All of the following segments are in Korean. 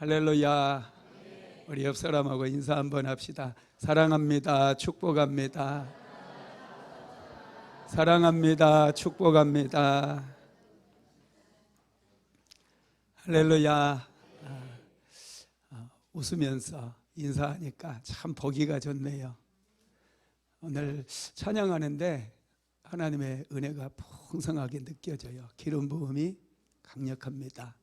할렐루야. 우리 옆 사람하고 인사 한번 합시다. 사랑합니다. 축복합니다. 사랑합니다. 축복합니다. 할렐루야. 웃으면서 인사하니까 참 보기가 좋네요. 오늘 찬양하는데 하나님의 은혜가 풍성하게 느껴져요. 기름 부음이 강력합니다.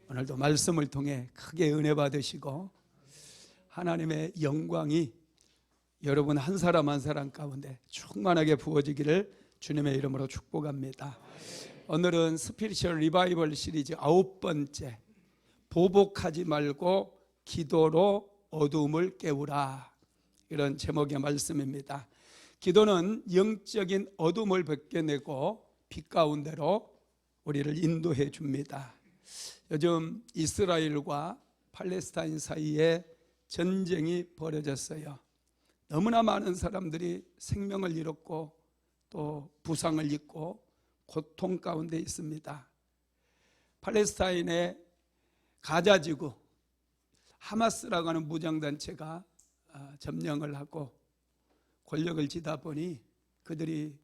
오늘도 말씀을 통해 크게 은혜 받으시고 하나님의 영광이 여러분 한 사람 한 사람 가운데 충만하게 부어지기를 주님의 이름으로 축복합니다. 오늘은 스피리추얼 리바이벌 시리즈 9번째, 보복하지 말고 기도로 어두움을 깨우라, 이런 제목의 말씀입니다. 기도는 영적인 어둠을 벗겨내고 빛 가운데로 우리를 인도해 줍니다. 요즘 이스라엘과 팔레스타인 사이에 전쟁이 벌어졌어요. 너무나 많은 사람들이 생명을 잃었고 또 부상을 입고 고통 가운데 있습니다. 팔레스타인의 가자지구 하마스라고 하는 무장단체가 점령을 하고 권력을 쥐다 보니 그들이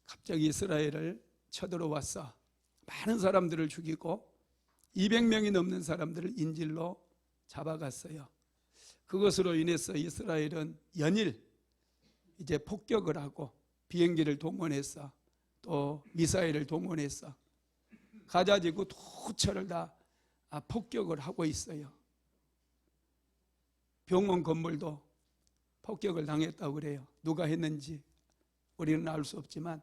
갑자기 이스라엘을 쳐들어와서 많은 사람들을 죽이고 200명이 넘는 사람들을 인질로 잡아갔어요. 그것으로 인해서 이스라엘은 연일 이제 폭격을 하고 비행기를 동원해서 또 미사일을 동원해서 가자지구 도처를 다 폭격을 하고 있어요. 병원 건물도 폭격을 당했다고 그래요. 누가 했는지 우리는 알 수 없지만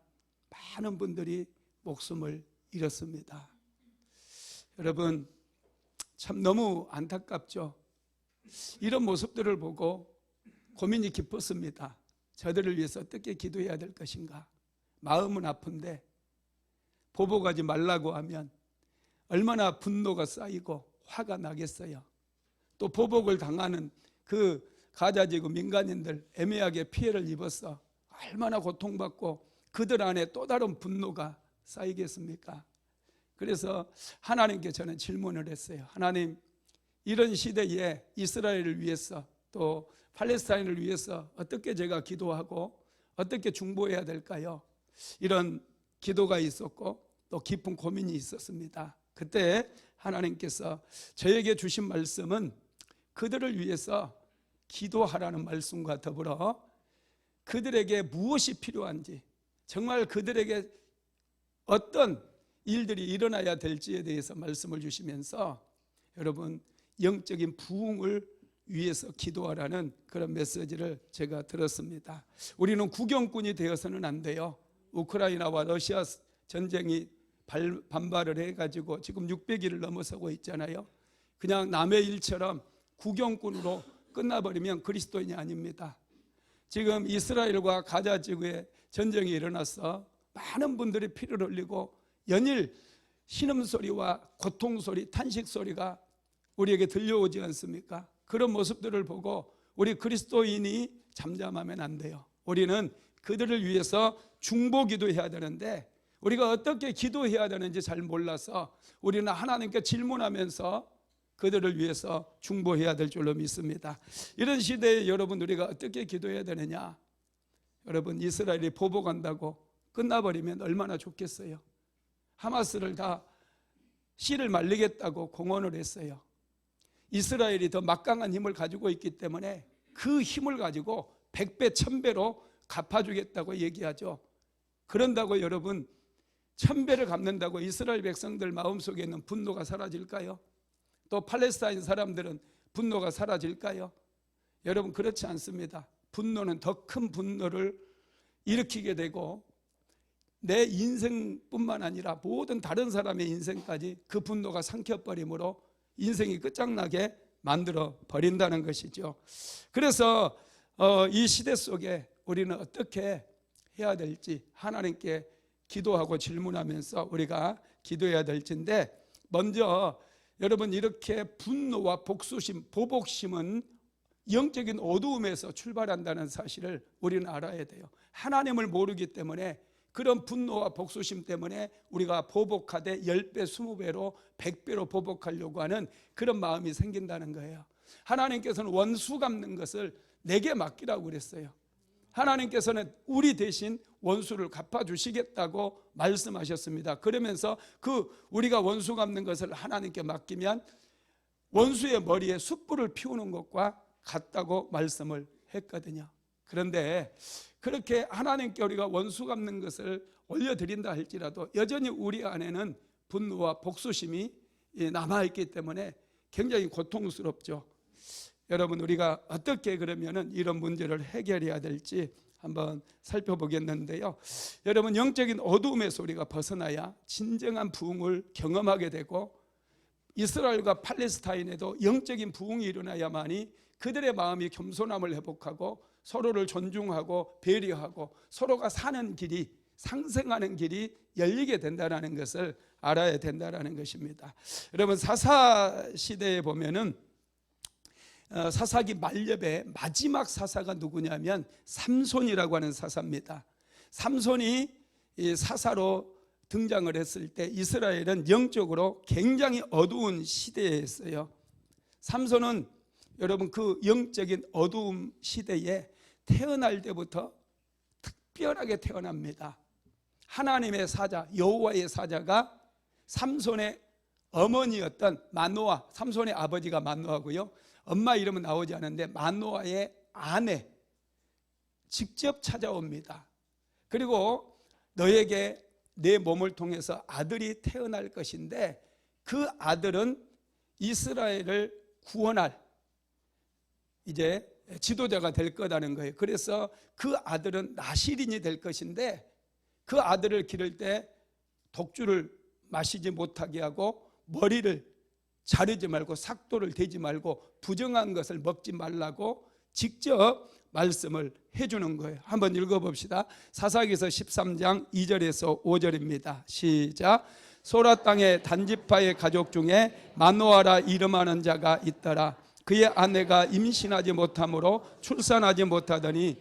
많은 분들이 목숨을 잃었습니다. 여러분, 참 너무 안타깝죠. 이런 모습들을 보고 고민이 깊었습니다. 저들을 위해서 어떻게 기도해야 될 것인가. 마음은 아픈데 보복하지 말라고 하면 얼마나 분노가 쌓이고 화가 나겠어요. 또 보복을 당하는 그 가자지구 민간인들 애매하게 피해를 입어서 얼마나 고통받고 그들 안에 또 다른 분노가 쌓이겠습니까? 그래서 하나님께 저는 질문을 했어요. 하나님, 이런 시대에 이스라엘을 위해서 또 팔레스타인을 위해서 어떻게 제가 기도하고 어떻게 중보해야 될까요? 이런 기도가 있었고 또 깊은 고민이 있었습니다. 그때 하나님께서 저에게 주신 말씀은 그들을 위해서 기도하라는 말씀과 더불어 그들에게 무엇이 필요한지, 정말 그들에게 어떤 일들이 일어나야 될지에 대해서 말씀을 주시면서 여러분, 영적인 부흥을 위해서 기도하라는 그런 메시지를 제가 들었습니다. 우리는 구경꾼이 되어서는 안 돼요. 우크라이나와 러시아 전쟁이 반발을 해가지고 지금 600일을 넘어서고 있잖아요. 그냥 남의 일처럼 구경꾼으로 끝나버리면 그리스도인이 아닙니다. 지금 이스라엘과 가자지구에 전쟁이 일어나서 많은 분들이 피를 흘리고 연일 신음소리와 고통소리, 탄식소리가 우리에게 들려오지 않습니까? 그런 모습들을 보고 우리 그리스도인이 잠잠하면 안 돼요. 우리는 그들을 위해서 중보기도해야 되는데 우리가 어떻게 기도해야 되는지 잘 몰라서 우리는 하나님께 질문하면서 그들을 위해서 중보해야 될 줄로 믿습니다. 이런 시대에 여러분, 우리가 어떻게 기도해야 되느냐? 여러분, 이스라엘이 보복한다고 끝나버리면 얼마나 좋겠어요. 하마스를 다 씨를 말리겠다고 공언을 했어요. 이스라엘이 더 막강한 힘을 가지고 있기 때문에 그 힘을 가지고 100배, 1000배로 갚아주겠다고 얘기하죠. 그런다고 여러분, 1000배를 갚는다고 이스라엘 백성들 마음속에 있는 분노가 사라질까요? 또 팔레스타인 사람들은 분노가 사라질까요? 여러분, 그렇지 않습니다. 분노는 더 큰 분노를 일으키게 되고 내 인생뿐만 아니라 모든 다른 사람의 인생까지 그 분노가 삼켜버림으로 인생이 끝장나게 만들어 버린다는 것이죠. 그래서 이 시대 속에 우리는 어떻게 해야 될지 하나님께 기도하고 질문하면서 우리가 기도해야 될지인데, 먼저 여러분, 이렇게 분노와 복수심, 보복심은 영적인 어두움에서 출발한다는 사실을 우리는 알아야 돼요. 하나님을 모르기 때문에 그런 분노와 복수심 때문에 우리가 보복하되 10배, 20배로 100배로 보복하려고 하는 그런 마음이 생긴다는 거예요. 하나님께서는 원수 갚는 것을 내게 맡기라고 그랬어요. 하나님께서는 우리 대신 원수를 갚아주시겠다고 말씀하셨습니다. 그러면서 우리가 원수 갚는 것을 하나님께 맡기면 원수의 머리에 숯불을 피우는 것과 같다고 말씀을 했거든요. 그런데 그렇게 하나님께 우리가 원수 갚는 것을 올려드린다 할지라도 여전히 우리 안에는 분노와 복수심이 남아있기 때문에 굉장히 고통스럽죠. 여러분, 우리가 어떻게 그러면은 이런 문제를 해결해야 될지 한번 살펴보겠는데요. 여러분, 영적인 어두움에서 우리가 벗어나야 진정한 부흥을 경험하게 되고 이스라엘과 팔레스타인에도 영적인 부흥이 일어나야만이 그들의 마음이 겸손함을 회복하고 서로를 존중하고 배려하고 서로가 사는 길이, 상생하는 길이 열리게 된다는 것을 알아야 된다는 것입니다. 여러분, 사사 시대에 보면은 사사기 말엽의 마지막 사사가 누구냐면 삼손이라고 하는 사사입니다. 삼손이 사사로 등장을 했을 때 이스라엘은 영적으로 굉장히 어두운 시대였어요. 삼손은 여러분 그 영적인 어두움 시대에 태어날 때부터 특별하게 태어납니다. 하나님의 사자 여호와의 사자가 삼손의 어머니였던 마노아, 삼손의 아버지가 마노아고요, 엄마 이름은 나오지 않는데 마노아의 아내 직접 찾아옵니다. 그리고 너에게 내 몸을 통해서 아들이 태어날 것인데 그 아들은 이스라엘을 구원할 이제 지도자가 될 거라는 거예요. 그래서 그 아들은 나실인이 될 것인데 그 아들을 기를 때 독주를 마시지 못하게 하고 머리를 자르지 말고 삭도를 대지 말고 부정한 것을 먹지 말라고 직접 말씀을 해주는 거예요. 한번 읽어봅시다. 사사기서 13장 2절에서 5절입니다. 시작. 소라 땅의 단지파의 가족 중에 마노아라 이름하는 자가 있더라. 그의 아내가 임신하지 못하므로 출산하지 못하더니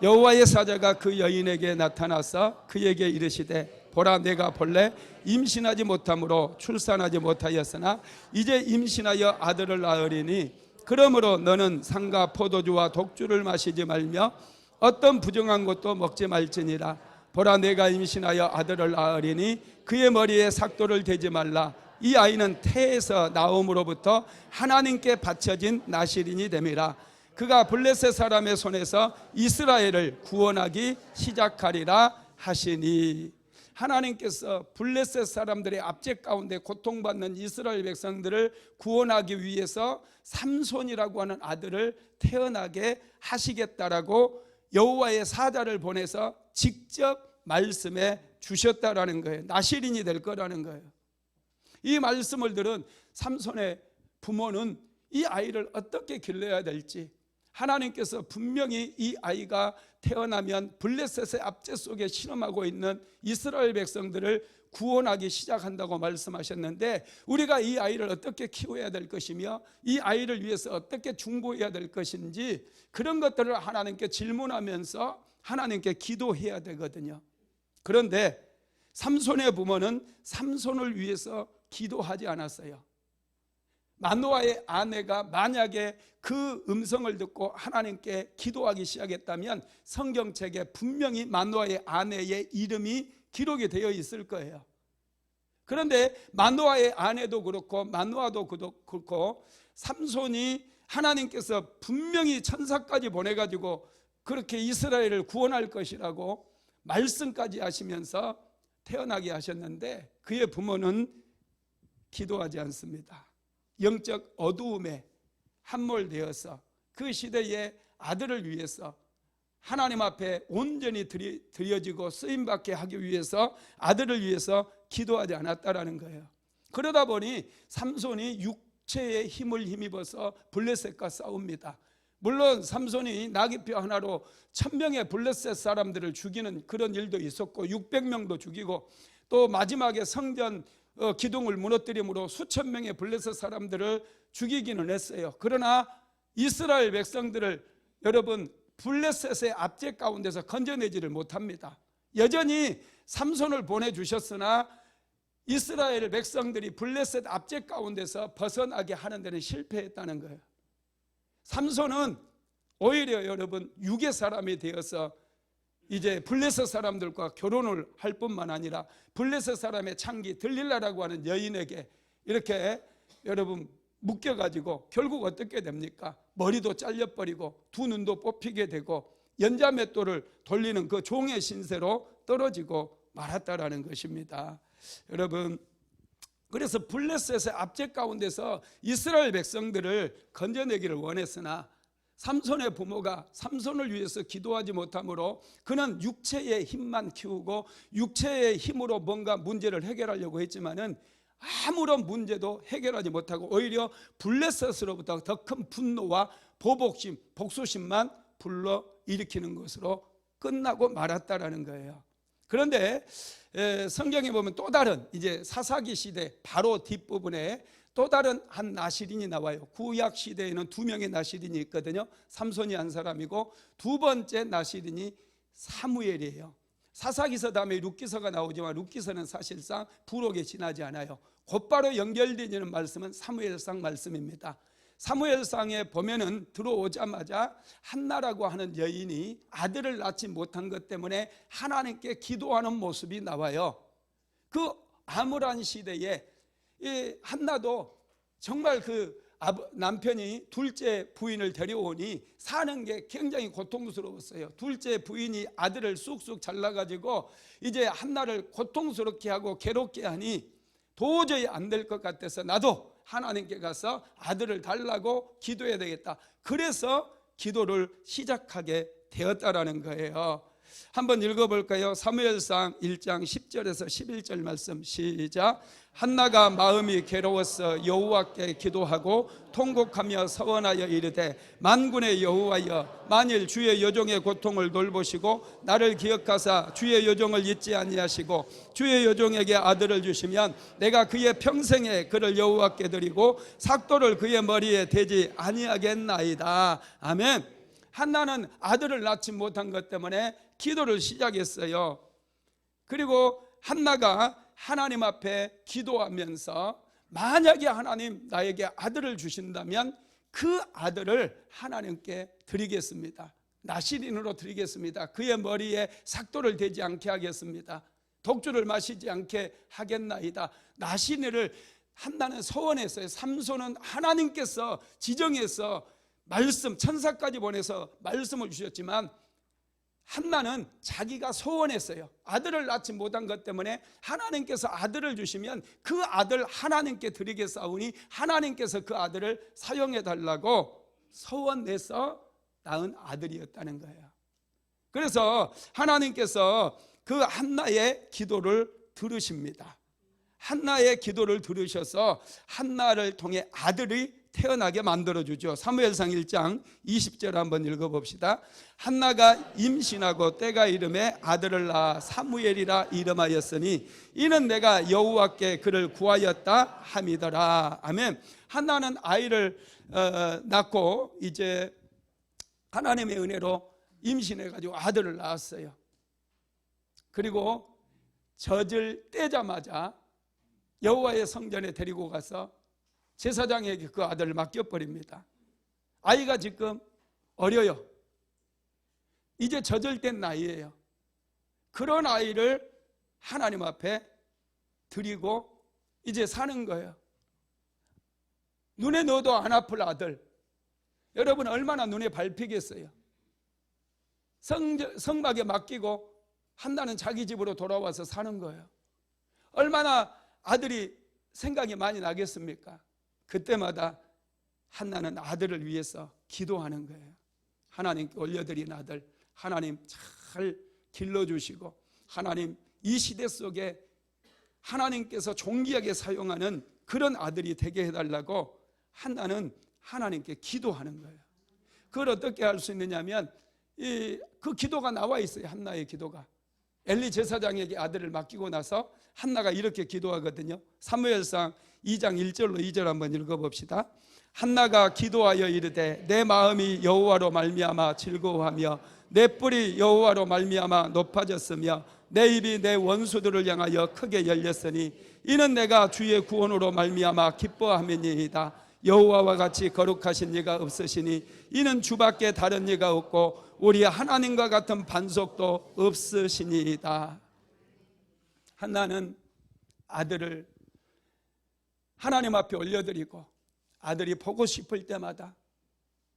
여호와의 사자가 그 여인에게 나타나서 그에게 이르시되 보라, 내가 본래 임신하지 못하므로 출산하지 못하였으나 이제 임신하여 아들을 낳으리니 그러므로 너는 상과 포도주와 독주를 마시지 말며 어떤 부정한 것도 먹지 말지니라. 보라, 내가 임신하여 아들을 낳으리니 그의 머리에 삭도를 대지 말라. 이 아이는 태에서 나옴으로부터 하나님께 바쳐진 나실인이 됨이라. 그가 블레셋 사람의 손에서 이스라엘을 구원하기 시작하리라 하시니. 하나님께서 블레셋 사람들의 압제 가운데 고통받는 이스라엘 백성들을 구원하기 위해서 삼손이라고 하는 아들을 태어나게 하시겠다라고 여호와의 사자를 보내서 직접 말씀해 주셨다라는 거예요. 나실인이 될 거라는 거예요. 이 말씀을 들은 삼손의 부모는 이 아이를 어떻게 길러야 될지, 하나님께서 분명히 이 아이가 태어나면 블레셋의 압제 속에 신음하고 있는 이스라엘 백성들을 구원하기 시작한다고 말씀하셨는데 우리가 이 아이를 어떻게 키워야 될 것이며 이 아이를 위해서 어떻게 중보해야 될 것인지 그런 것들을 하나님께 질문하면서 하나님께 기도해야 되거든요. 그런데 삼손의 부모는 삼손을 위해서 기도하지 않았어요. 마노아의 아내가 만약에 그 음성을 듣고 하나님께 기도하기 시작했다면 성경책에 분명히 마노아의 아내의 이름이 기록이 되어 있을 거예요. 그런데 마노아의 아내도 그렇고 마노아도 그렇고 삼손이 하나님께서 분명히 천사까지 보내가지고 그렇게 이스라엘을 구원할 것이라고 말씀까지 하시면서 태어나게 하셨는데 그의 부모는 기도하지 않습니다. 영적 어두움에 함몰되어서 그 시대의 아들을 위해서 하나님 앞에 온전히 드려지고 쓰임받게 하기 위해서 아들을 위해서 기도하지 않았다라는 거예요. 그러다 보니 삼손이 육체의 힘을 힘입어서 블레셋과 싸웁니다. 물론 삼손이 나귀뼈 하나로 1000명의 블레셋 사람들을 죽이는 그런 일도 있었고 600명도 죽이고 또 마지막에 성전 기둥을 무너뜨림으로 수천 명의 블레셋 사람들을 죽이기는 했어요. 그러나 이스라엘 백성들을 여러분 블레셋의 압제 가운데서 건져내지를 못합니다. 여전히 삼손을 보내주셨으나 이스라엘 백성들이 블레셋 압제 가운데서 벗어나게 하는 데는 실패했다는 거예요. 삼손은 오히려 여러분 육의 사람이 되어서 이제 블레셋 사람들과 결혼을 할 뿐만 아니라 블레셋 사람의 창기 들릴라라고 하는 여인에게 이렇게 여러분 묶여가지고 결국 어떻게 됩니까? 머리도 잘려버리고 두 눈도 뽑히게 되고 연자맷돌을 돌리는 그 종의 신세로 떨어지고 말았다라는 것입니다. 여러분, 그래서 블레셋의 압제 가운데서 이스라엘 백성들을 건져내기를 원했으나 삼손의 부모가 삼손을 위해서 기도하지 못하므로 그는 육체의 힘만 키우고 육체의 힘으로 뭔가 문제를 해결하려고 했지만은 아무런 문제도 해결하지 못하고 오히려 블레셋으로부터 더 큰 분노와 보복심, 복수심만 불러일으키는 것으로 끝나고 말았다라는 거예요. 그런데 성경에 보면 또 다른 이제 사사기 시대 바로 뒷부분에 또 다른 한 나실인이 나와요. 구약 시대에는 두 명의 나실인이 있거든요. 삼손이 한 사람이고 두 번째 나실인이 사무엘이에요. 사사기서 다음에 룻기서가 나오지만 룻기서는 사실상 부록에 지나지 않아요. 곧바로 연결되는 말씀은 사무엘상 말씀입니다. 사무엘상에 보면은 들어오자마자 한나라고 하는 여인이 아들을 낳지 못한 것 때문에 하나님께 기도하는 모습이 나와요. 그 암울한 시대에 이 한나도 정말 그 남편이 둘째 부인을 데려오니 사는 게 굉장히 고통스러웠어요. 둘째 부인이 아들을 쑥쑥 잘라가지고 이제 한나를 고통스럽게 하고 괴롭게 하니 도저히 안 될 것 같아서 나도 하나님께 가서 아들을 달라고 기도해야 되겠다. 그래서 기도를 시작하게 되었다라는 거예요. 한번 읽어볼까요? 사무엘상 1장 10절에서 11절 말씀 시작. 한나가 마음이 괴로워서 여호와께 기도하고 통곡하며 서원하여 이르되 만군의 여호와여 만일 주의 여종의 고통을 돌보시고 나를 기억하사 주의 여종을 잊지 아니하시고 주의 여종에게 아들을 주시면 내가 그의 평생에 그를 여호와께 드리고 삭도를 그의 머리에 대지 아니하겠나이다. 아멘. 한나는 아들을 낳지 못한 것 때문에 기도를 시작했어요. 그리고 한나가 하나님 앞에 기도하면서 만약에 하나님 나에게 아들을 주신다면 그 아들을 하나님께 드리겠습니다. 나실인으로 드리겠습니다. 그의 머리에 삭도를 대지 않게 하겠습니다. 독주를 마시지 않게 하겠나이다. 나실인을 한나는 서원했어요. 삼손은 하나님께서 지정해서 말씀 천사까지 보내서 말씀을 주셨지만 한나는 자기가 소원했어요. 아들을 낳지 못한 것 때문에 하나님께서 아들을 주시면 그 아들 하나님께 드리겠사오니 하나님께서 그 아들을 사용해 달라고 소원내서 낳은 아들이었다는 거예요. 그래서 하나님께서 그 한나의 기도를 들으십니다. 한나의 기도를 들으셔서 한나를 통해 아들이 태어나게 만들어주죠. 사무엘상 1장 20절 한번 읽어봅시다. 한나가 임신하고 때가 이름에 아들을 낳아 사무엘이라 이름하였으니 이는 내가 여호와께 그를 구하였다 함이더라. 아멘. 한나는 아이를 낳고 이제 하나님의 은혜로 임신해가지고 아들을 낳았어요. 그리고 젖을 떼자마자 여호와의 성전에 데리고 가서 제사장에게 그 아들을 맡겨버립니다. 아이가 지금 어려요. 이제 젖을 뗀 나이예요. 그런 아이를 하나님 앞에 드리고 이제 사는 거예요. 눈에 넣어도 안 아플 아들. 여러분 얼마나 눈에 밟히겠어요. 성막에 맡기고 한나는 자기 집으로 돌아와서 사는 거예요. 얼마나 아들이 생각이 많이 나겠습니까? 그때마다 한나는 아들을 위해서 기도하는 거예요. 하나님께 올려드린 아들 하나님 잘 길러주시고 하나님 이 시대 속에 하나님께서 존귀하게 사용하는 그런 아들이 되게 해달라고 한나는 하나님께 기도하는 거예요. 그걸 어떻게 할 수 있느냐면 그 기도가 나와 있어요. 한나의 기도가. 엘리 제사장에게 아들을 맡기고 나서 한나가 이렇게 기도하거든요. 사무엘상 2장 1절로 2절 한번 읽어봅시다. 한나가 기도하여 이르되 내 마음이 여호와로 말미암아 즐거워하며 내 뿔이 여호와로 말미암아 높아졌으며 내 입이 내 원수들을 향하여 크게 열렸으니 이는 내가 주의 구원으로 말미암아 기뻐함이니이다. 여호와와 같이 거룩하신 이가 없으시니 이는 주밖에 다른 이가 없고 우리 하나님과 같은 반석도 없으시니이다. 한나는 아들을 하나님 앞에 올려드리고 아들이 보고 싶을 때마다,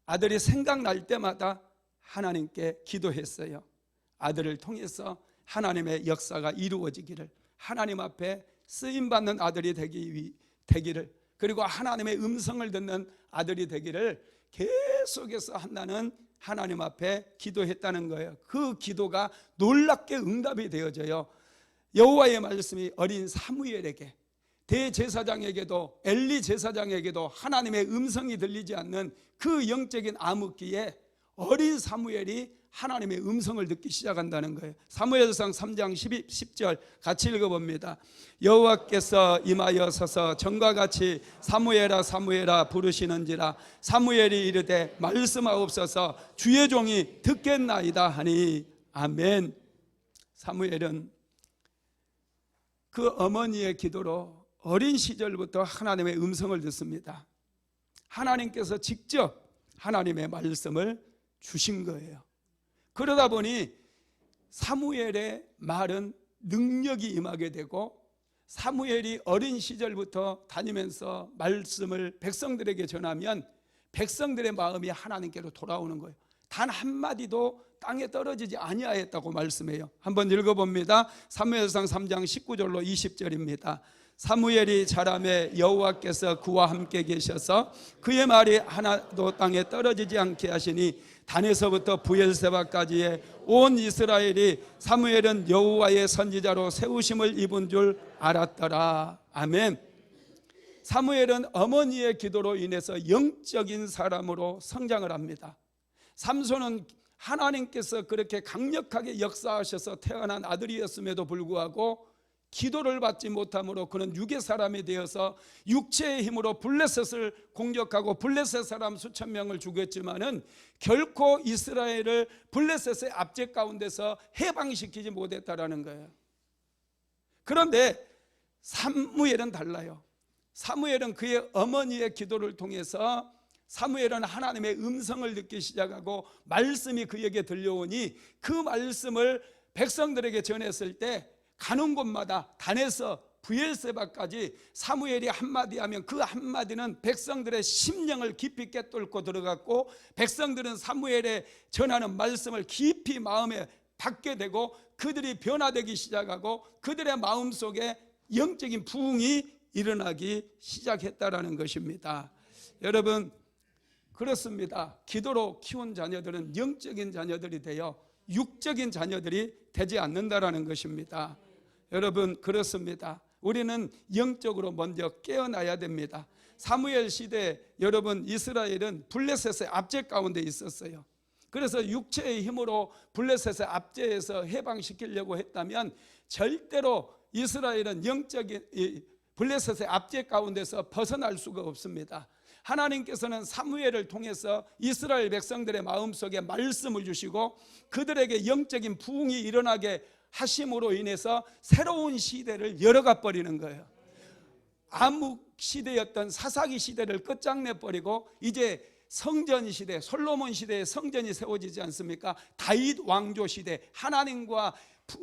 아들이 생각날 때마다 하나님께 기도했어요. 아들을 통해서 하나님의 역사가 이루어지기를, 하나님 앞에 쓰임받는 아들이 되기를, 그리고 하나님의 음성을 듣는 아들이 되기를 계속해서 한나는 하나님 앞에 기도했다는 거예요. 그 기도가 놀랍게 응답이 되어져요. 여호와의 말씀이 어린 사무엘에게, 대제사장에게도, 엘리 제사장에게도 하나님의 음성이 들리지 않는 그 영적인 암흑기에 어린 사무엘이 하나님의 음성을 듣기 시작한다는 거예요. 사무엘상 3장 10절 같이 읽어봅니다. 여호와께서 임하여 서서 전과 같이 사무엘아 사무엘아 부르시는지라. 사무엘이 이르되 말씀하옵소서 주의 종이 듣겠나이다 하니. 아멘. 사무엘은 그 어머니의 기도로 어린 시절부터 하나님의 음성을 듣습니다. 하나님께서 직접 하나님의 말씀을 주신 거예요. 그러다 보니 사무엘의 말은 능력이 임하게 되고, 사무엘이 어린 시절부터 다니면서 말씀을 백성들에게 전하면 백성들의 마음이 하나님께로 돌아오는 거예요. 단 한마디도 땅에 떨어지지 아니하였다고 말씀해요. 한번 읽어봅니다. 사무엘상 3장 19절로 20절입니다. 사무엘이 자라매 여호와께서 그와 함께 계셔서 그의 말이 하나도 땅에 떨어지지 않게 하시니 단에서부터 부엘세바까지의 온 이스라엘이 사무엘은 여호와의 선지자로 세우심을 입은 줄 알았더라. 아멘. 사무엘은 어머니의 기도로 인해서 영적인 사람으로 성장을 합니다. 삼손은 하나님께서 그렇게 강력하게 역사하셔서 태어난 아들이었음에도 불구하고 기도를 받지 못함으로 그는 육의 사람이 되어서 육체의 힘으로 블레셋을 공격하고 블레셋 사람 수천 명을 죽였지만은 결코 이스라엘을 블레셋의 압제 가운데서 해방시키지 못했다라는 거예요. 그런데 사무엘은 달라요. 사무엘은 그의 어머니의 기도를 통해서 사무엘은 하나님의 음성을 듣기 시작하고 말씀이 그에게 들려오니 그 말씀을 백성들에게 전했을 때 가는 곳마다 단에서 부엘세바까지 사무엘이 한마디 하면 그 한마디는 백성들의 심령을 깊이 꿰뚫고 들어갔고, 백성들은 사무엘의 전하는 말씀을 깊이 마음에 받게 되고 그들이 변화되기 시작하고 그들의 마음속에 영적인 부흥이 일어나기 시작했다라는 것입니다. 여러분, 그렇습니다. 기도로 키운 자녀들은 영적인 자녀들이 되어 육적인 자녀들이 되지 않는다라는 것입니다. 여러분, 그렇습니다. 우리는 영적으로 먼저 깨어나야 됩니다. 사무엘 시대 여러분, 이스라엘은 블레셋의 압제 가운데 있었어요. 그래서 육체의 힘으로 블레셋의 압제에서 해방시키려고 했다면 절대로 이스라엘은 영적인 블레셋의 압제 가운데서 벗어날 수가 없습니다. 하나님께서는 사무엘을 통해서 이스라엘 백성들의 마음속에 말씀을 주시고 그들에게 영적인 부흥이 일어나게 하심으로 인해서 새로운 시대를 열어가 버리는 거예요. 암흑 시대였던 사사기 시대를 끝장내버리고 이제 성전 시대, 솔로몬 시대의 성전이 세워지지 않습니까? 다윗 왕조 시대, 하나님과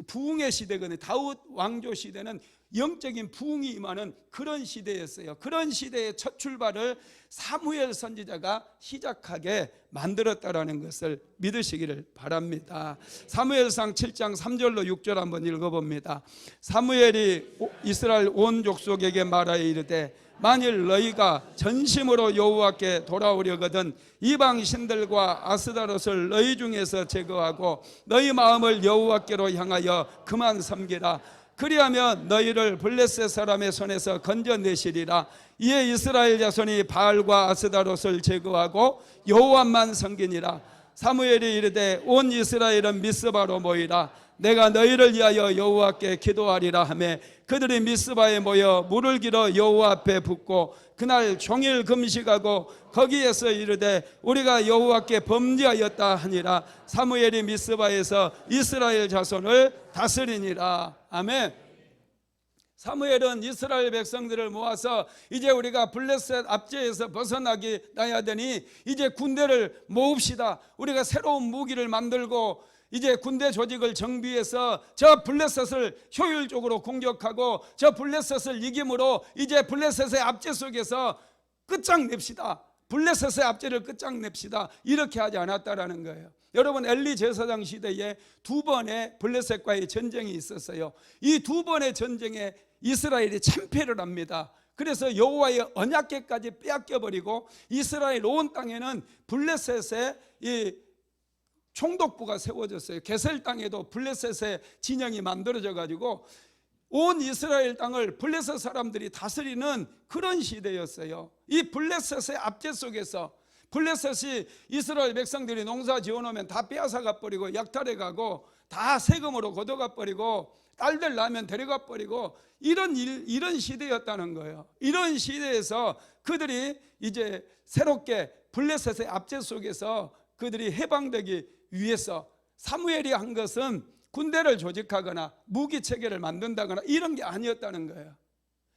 부흥의 시대거든요. 다윗 왕조 시대는 영적인 부흥이 임하는 그런 시대였어요. 그런 시대의 첫 출발을 사무엘 선지자가 시작하게 만들었다라는 것을 믿으시기를 바랍니다. 사무엘상 7장 3절로 6절 한번 읽어봅니다. 사무엘이 이스라엘 온 족속에게 말하여 이르되 만일 너희가 전심으로 여호와께 돌아오려거든 이방 신들과 아스다롯을 너희 중에서 제거하고 너희 마음을 여호와께로 향하여 그만 섬기라. 그리하면 너희를 블레셋 사람의 손에서 건져내시리라. 이에 이스라엘 자손이 바알과 아스다롯을 제거하고 여호와만 섬기니라. 사무엘이 이르되 온 이스라엘은 미스바로 모이라. 내가 너희를 위하여 여호와께 기도하리라 하매 그들이 미스바에 모여 물을 길어 여호와 앞에 붓고 그날 종일 금식하고 거기에서 이르되 우리가 여호와께 범죄하였다 하니라. 사무엘이 미스바에서 이스라엘 자손을 다스리니라. 아멘. 사무엘은 이스라엘 백성들을 모아서 이제 우리가 블레셋 압제에서 벗어나야 되니 이제 군대를 모읍시다. 우리가 새로운 무기를 만들고 이제 군대 조직을 정비해서 저 블레셋을 효율적으로 공격하고 저 블레셋을 이김으로 이제 블레셋의 압제 속에서 끝장냅시다. 블레셋의 압제를 끝장냅시다. 이렇게 하지 않았다라는 거예요. 여러분, 엘리 제사장 시대에 두 번의 블레셋과의 전쟁이 있었어요. 이 두 번의 전쟁에 이스라엘이 참패를 합니다. 그래서 여호와의 언약궤까지 빼앗겨버리고 이스라엘 온 땅에는 블레셋의 이 총독부가 세워졌어요. 게셀 땅에도 블레셋의 진영이 만들어져 가지고 온 이스라엘 땅을 블레셋 사람들이 다스리는 그런 시대였어요. 이 블레셋의 압제 속에서 블레셋이 이스라엘 백성들이 농사 지어놓으면 다 빼앗아가 버리고 약탈해 가고 다 세금으로 걷어가 버리고 딸들 낳으면 데려가 버리고 이런 시대였다는 거예요. 이런 시대에서 그들이 이제 새롭게 블레셋의 압제 속에서 그들이 해방되기 위해서 사무엘이 한 것은 군대를 조직하거나 무기 체계를 만든다거나 이런 게 아니었다는 거예요.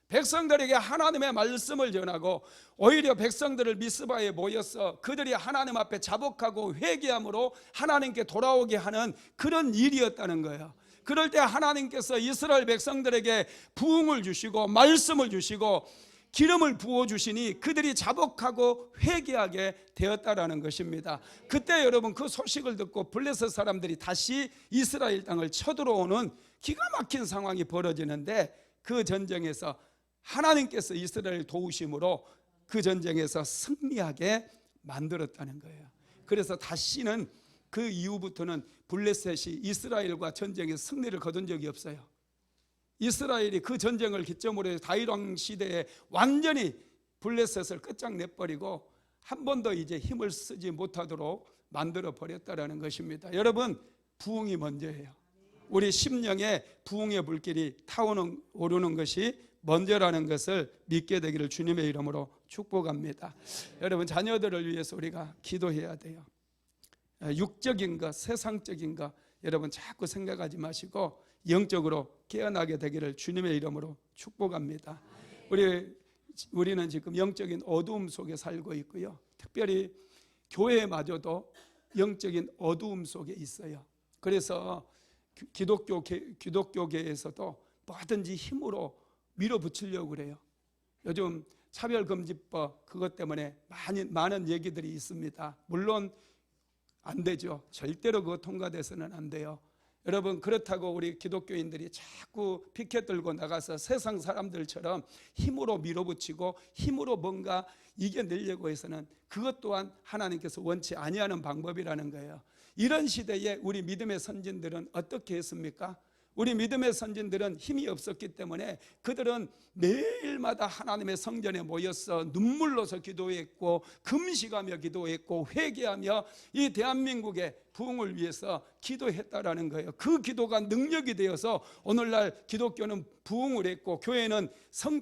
백성들에게 하나님의 말씀을 전하고 오히려 백성들을 미스바에 모여서 그들이 하나님 앞에 자복하고 회개함으로 하나님께 돌아오게 하는 그런 일이었다는 거예요. 그럴 때 하나님께서 이스라엘 백성들에게 부흥을 주시고 말씀을 주시고 기름을 부어주시니 그들이 자복하고 회개하게 되었다라는 것입니다. 그때 여러분 그 소식을 듣고 블레셋 사람들이 다시 이스라엘 땅을 쳐들어오는 기가 막힌 상황이 벌어지는데 그 전쟁에서 하나님께서 이스라엘을 도우심으로 그 전쟁에서 승리하게 만들었다는 거예요. 그래서 다시는 그 이후부터는 블레셋이 이스라엘과 전쟁에서 승리를 거둔 적이 없어요. 이스라엘이 그 전쟁을 기점으로 해서 다윗 왕 시대에 완전히 블레셋을 끝장내버리고 한 번도 이제 힘을 쓰지 못하도록 만들어 버렸다라는 것입니다. 여러분, 부흥이 먼저예요. 우리 심령에 부흥의 불길이 타오르는 것이 먼저라는 것을 믿게 되기를 주님의 이름으로 축복합니다. 여러분, 자녀들을 위해서 우리가 기도해야 돼요. 육적인 것, 세상적인 것 여러분 자꾸 생각하지 마시고 영적으로 깨어나게 되기를 주님의 이름으로 축복합니다. 우리는 지금 영적인 어두움 속에 살고 있고요. 특별히 교회마저도 영적인 어두움 속에 있어요. 그래서 기독교계에서도 뭐든지 힘으로 밀어붙이려고 그래요. 요즘 차별금지법 그것 때문에 많은 얘기들이 있습니다. 물론 안 되죠. 절대로 그거 통과돼서는 안 돼요. 여러분, 그렇다고 우리 기독교인들이 자꾸 피켓 들고 나가서 세상 사람들처럼 힘으로 밀어붙이고 힘으로 뭔가 이겨내려고 해서는 그것 또한 하나님께서 원치 아니하는 방법이라는 거예요. 이런 시대에 우리 믿음의 선진들은 어떻게 했습니까? 우리 믿음의 선진들은 힘이 없었기 때문에 그들은 매일마다 하나님의 성전에 모여서 눈물로서 기도했고 금식하며 기도했고 회개하며 이 대한민국의 부흥을 위해서 기도했다라는 거예요. 그 기도가 능력이 되어서 오늘날 기독교는 부흥을 했고 교회는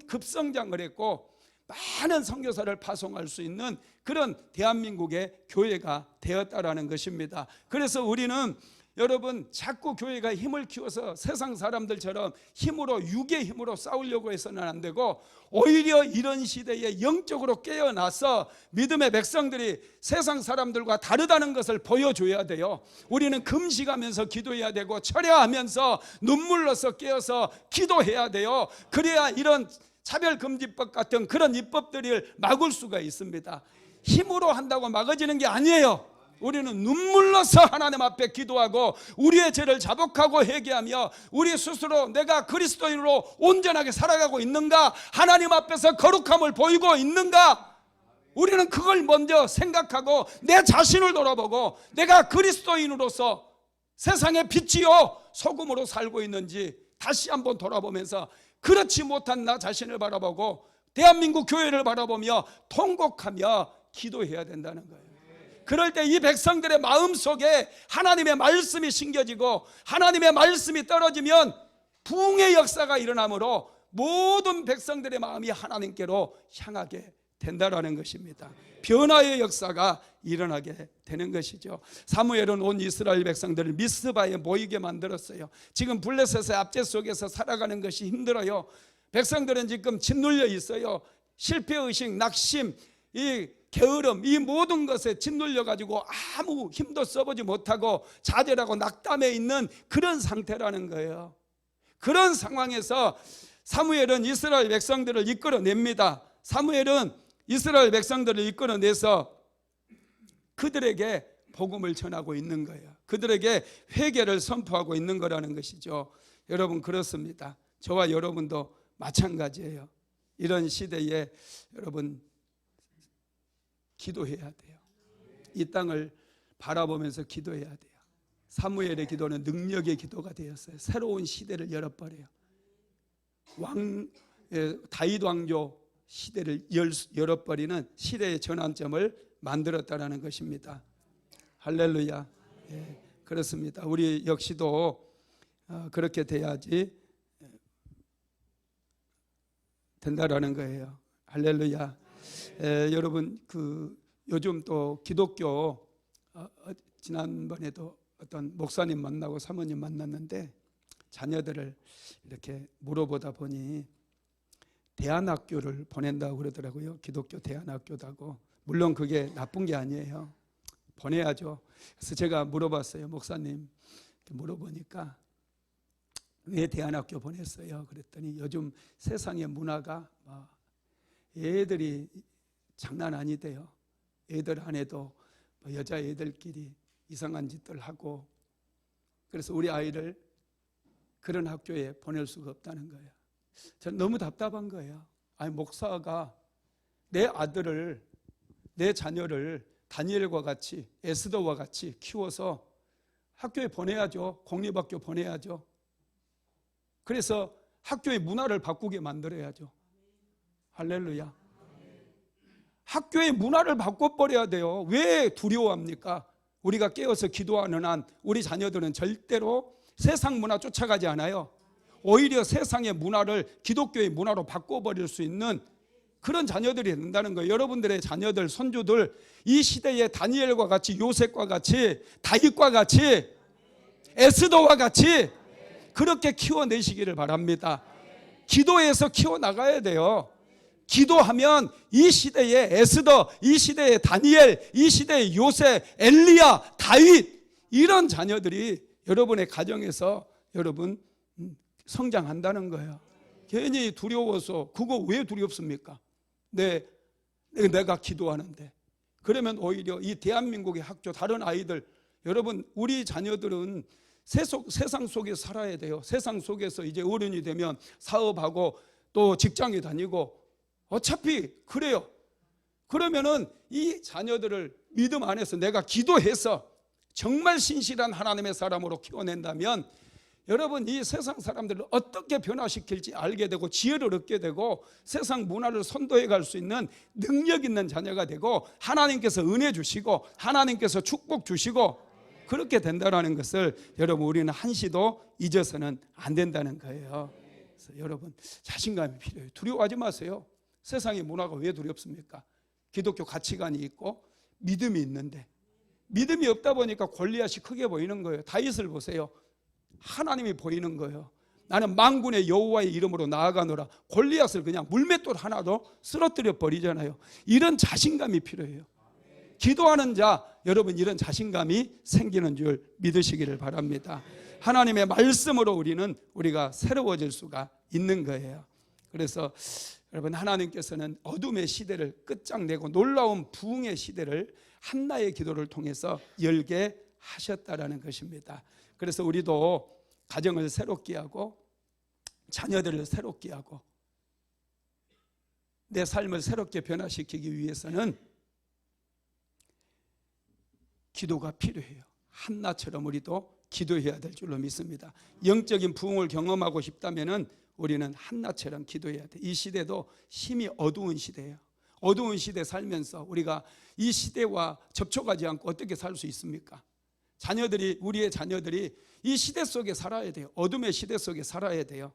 급성장을 했고 많은 선교사를 파송할 수 있는 그런 대한민국의 교회가 되었다라는 것입니다. 그래서 우리는 여러분 자꾸 교회가 힘을 키워서 세상 사람들처럼 힘으로 육의 힘으로 싸우려고 해서는 안 되고 오히려 이런 시대에 영적으로 깨어나서 믿음의 백성들이 세상 사람들과 다르다는 것을 보여줘야 돼요. 우리는 금식하면서 기도해야 되고 철야하면서 눈물로서 깨어서 기도해야 돼요. 그래야 이런 차별금지법 같은 그런 입법들을 막을 수가 있습니다. 힘으로 한다고 막아지는 게 아니에요. 우리는 눈물로서 하나님 앞에 기도하고 우리의 죄를 자복하고 회개하며 우리 스스로 내가 그리스도인으로 온전하게 살아가고 있는가, 하나님 앞에서 거룩함을 보이고 있는가, 우리는 그걸 먼저 생각하고 내 자신을 돌아보고 내가 그리스도인으로서 세상의 빛이요 소금으로 살고 있는지 다시 한번 돌아보면서 그렇지 못한 나 자신을 바라보고 대한민국 교회를 바라보며 통곡하며 기도해야 된다는 거예요. 그럴 때 이 백성들의 마음속에 하나님의 말씀이 심겨지고 하나님의 말씀이 떨어지면 부흥의 역사가 일어나므로 모든 백성들의 마음이 하나님께로 향하게 된다라는 것입니다. 변화의 역사가 일어나게 되는 것이죠. 사무엘은 온 이스라엘 백성들을 미스바에 모이게 만들었어요. 지금 블레셋의 압제 속에서 살아가는 것이 힘들어요. 백성들은 지금 짓눌려 있어요. 실패의식, 낙심, 이 게으름, 이 모든 것에 짓눌려 가지고 아무 힘도 써보지 못하고 좌절하고 낙담해 있는 그런 상태라는 거예요. 그런 상황에서 사무엘은 이스라엘 백성들을 이끌어냅니다. 사무엘은 이스라엘 백성들을 이끌어내서 그들에게 복음을 전하고 있는 거예요. 그들에게 회개를 선포하고 있는 거라는 것이죠. 여러분, 그렇습니다. 저와 여러분도 마찬가지예요. 이런 시대에 여러분 기도해야 돼요. 이 땅을 바라보면서 기도해야 돼요. 사무엘의 기도는 능력의 기도가 되었어요. 새로운 시대를 열어버려요. 다윗 왕조 시대를 열어버리는 시대의 전환점을 만들었다는 것입니다. 할렐루야. 예, 그렇습니다. 우리 역시도 그렇게 돼야지 된다라는 거예요. 할렐루야. 여러분, 요즘 또 기독교 지난번에도 어떤 목사님 만나고 사모님 만났는데 자녀들을 이렇게 물어보다 보니 대안학교를 보낸다고 그러더라고요. 기독교 대안학교다고. 물론 그게 나쁜 게 아니에요. 보내야죠. 그래서 제가 물어봤어요. 목사님, 물어보니까 왜 대안학교 보냈어요? 그랬더니 요즘 세상의 문화가 애들이 장난 아니대요. 애들 안에도 여자애들끼리 이상한 짓들 하고, 그래서 우리 아이를 그런 학교에 보낼 수가 없다는 거예요. 저는 너무 답답한 거예요. 아니, 목사가 내 아들을, 내 자녀를 다니엘과 같이, 에스더와 같이 키워서 학교에 보내야죠. 공립학교 보내야죠. 그래서 학교의 문화를 바꾸게 만들어야죠. 할렐루야. 학교의 문화를 바꿔버려야 돼요. 왜 두려워합니까? 우리가 깨어서 기도하는 한 우리 자녀들은 절대로 세상 문화 쫓아가지 않아요. 오히려 세상의 문화를 기독교의 문화로 바꿔버릴 수 있는 그런 자녀들이 된다는 거예요. 여러분들의 자녀들, 손주들 이 시대에 다니엘과 같이, 요셉과 같이, 다윗과 같이, 에스더와 같이 그렇게 키워내시기를 바랍니다. 기도해서 키워나가야 돼요. 기도하면 이 시대의 에스더, 이 시대의 다니엘, 이 시대의 요셉, 엘리야, 다윗, 이런 자녀들이 여러분의 가정에서 여러분 성장한다는 거예요. 괜히 두려워서, 그거 왜 두렵습니까? 내가 기도하는데. 그러면 오히려 이 대한민국의 학교, 다른 아이들, 여러분, 우리 자녀들은 세상 속에 살아야 돼요. 세상 속에서 이제 어른이 되면 사업하고 또 직장에 다니고 어차피 그래요. 그러면은 이 자녀들을 믿음 안에서 내가 기도해서 정말 신실한 하나님의 사람으로 키워낸다면 여러분, 이 세상 사람들을 어떻게 변화시킬지 알게 되고 지혜를 얻게 되고 세상 문화를 선도해 갈 수 있는 능력 있는 자녀가 되고 하나님께서 은혜 주시고 하나님께서 축복 주시고 그렇게 된다는 것을 여러분, 우리는 한시도 잊어서는 안 된다는 거예요. 그래서 여러분, 자신감이 필요해요. 두려워하지 마세요. 세상의 문화가 왜 두렵습니까? 기독교 가치관이 있고 믿음이 있는데, 믿음이 없다 보니까 골리앗이 크게 보이는 거예요. 다윗을 보세요. 하나님이 보이는 거예요. 나는 만군의 여호와의 이름으로 나아가노라. 골리앗을 그냥 물맷돌 하나도 쓰러뜨려 버리잖아요. 이런 자신감이 필요해요. 기도하는 자, 여러분, 이런 자신감이 생기는 줄 믿으시기를 바랍니다. 하나님의 말씀으로 우리가 새로워질 수가 있는 거예요. 그래서 여러분, 하나님께서는 어둠의 시대를 끝장내고 놀라운 부흥의 시대를 한나의 기도를 통해서 열게 하셨다라는 것입니다. 그래서 우리도 가정을 새롭게 하고 자녀들을 새롭게 하고 내 삶을 새롭게 변화시키기 위해서는 기도가 필요해요. 한나처럼 우리도 기도해야 될 줄로 믿습니다. 영적인 부흥을 경험하고 싶다면 우리는 한나처럼 기도해야 돼. 이 시대도 심히 어두운 시대예요. 어두운 시대 살면서 우리가 이 시대와 접촉하지 않고 어떻게 살 수 있습니까? 우리의 자녀들이 이 시대 속에 살아야 돼요. 어둠의 시대 속에 살아야 돼요.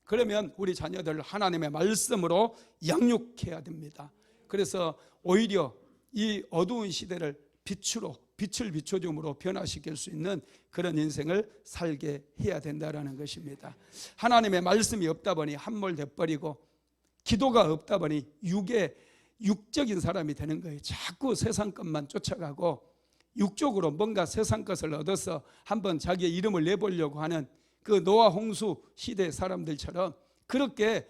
그러면 우리 자녀들을 하나님의 말씀으로 양육해야 됩니다. 그래서 오히려 이 어두운 시대를 빛을 비춰줌으로 변화시킬 수 있는 그런 인생을 살게 해야 된다는 것입니다. 하나님의 말씀이 없다 보니 함몰돼버리고 기도가 없다 보니 육적인 사람이 되는 거예요. 자꾸 세상 것만 쫓아가고 육적으로 뭔가 세상 것을 얻어서 한번 자기의 이름을 내보려고 하는 그 노아 홍수 시대 사람들처럼 그렇게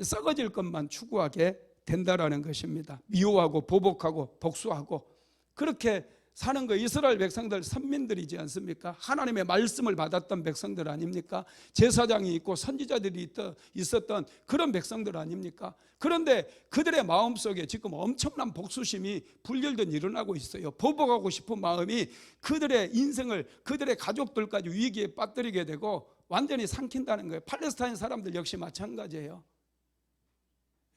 썩어질 것만 추구하게 된다라는 것입니다. 미워하고 보복하고 복수하고 그렇게 사는 거 이스라엘 백성들 선민들이지 않습니까? 하나님의 말씀을 받았던 백성들 아닙니까? 제사장이 있고 선지자들이 있었던 그런 백성들 아닙니까? 그런데 그들의 마음속에 지금 엄청난 복수심이 불결된 일어나고 있어요. 보복하고 싶은 마음이 그들의 인생을 그들의 가족들까지 위기에 빠뜨리게 되고 완전히 삼킨다는 거예요. 팔레스타인 사람들 역시 마찬가지예요.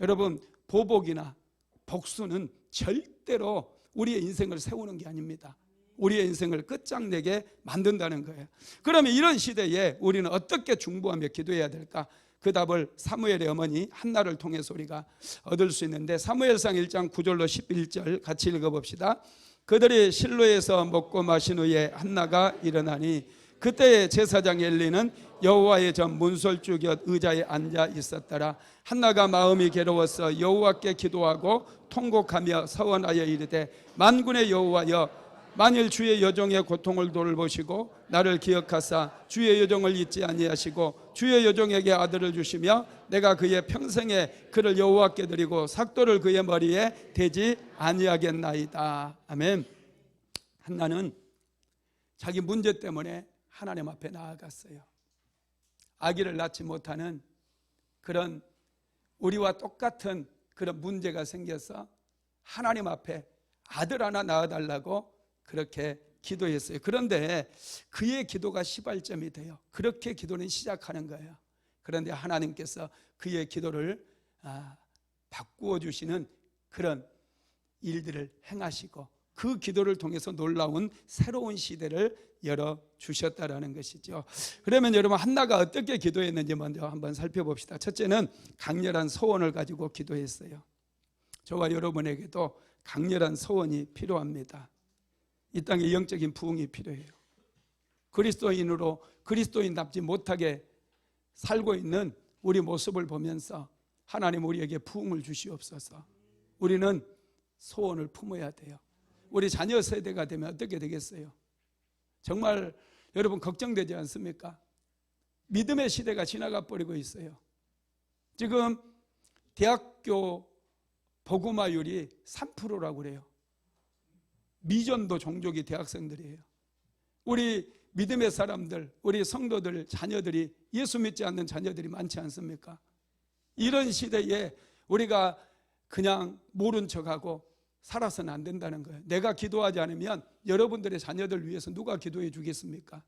여러분, 보복이나 복수는 절대로 우리의 인생을 세우는 게 아닙니다. 우리의 인생을 끝장내게 만든다는 거예요. 그러면 이런 시대에 우리는 어떻게 중보하며 기도해야 될까? 그 답을 사무엘의 어머니 한나를 통해서 우리가 얻을 수 있는데, 사무엘상 1장 9절로 11절 같이 읽어봅시다. 그들이 실로에서 먹고 마신 후에 한나가 일어나니 그때의 제사장 엘리는 여호와의 전 문설주 곁 의자에 앉아 있었더라. 한나가 마음이 괴로워서 여호와께 기도하고 통곡하며 서원하여 이르되, 만군의 여호와여, 만일 주의 여종의 고통을 돌보시고 나를 기억하사 주의 여종을 잊지 아니하시고 주의 여종에게 아들을 주시며 내가 그의 평생에 그를 여호와께 드리고 삭도를 그의 머리에 대지 아니하겠나이다. 아멘. 한나는 자기 문제 때문에 하나님 앞에 나아갔어요. 아기를 낳지 못하는 그런 우리와 똑같은 그런 문제가 생겨서 하나님 앞에 아들 하나 낳아달라고 그렇게 기도했어요. 그런데 그의 기도가 시발점이 돼요. 그렇게 기도는 시작하는 거예요. 그런데 하나님께서 그의 기도를 바꾸어 주시는 그런 일들을 행하시고 그 기도를 통해서 놀라운 새로운 시대를 열어주셨다라는 것이죠. 그러면 여러분, 한나가 어떻게 기도했는지 먼저 한번 살펴봅시다. 첫째는 강렬한 소원을 가지고 기도했어요. 저와 여러분에게도 강렬한 소원이 필요합니다. 이 땅에 영적인 부흥이 필요해요. 그리스도인으로 그리스도인답지 못하게 살고 있는 우리 모습을 보면서 하나님 우리에게 부흥을 주시옵소서. 우리는 소원을 품어야 돼요. 우리 자녀 세대가 되면 어떻게 되겠어요? 정말 여러분 걱정되지 않습니까? 믿음의 시대가 지나가 버리고 있어요. 지금 대학교 복음화율이 3%라고 그래요. 미전도 종족이 대학생들이에요. 우리 믿음의 사람들, 우리 성도들, 자녀들이 예수 믿지 않는 자녀들이 많지 않습니까? 이런 시대에 우리가 그냥 모른 척하고 살아서는 안 된다는 거예요. 내가 기도하지 않으면 여러분들의 자녀들 위해서 누가 기도해 주겠습니까?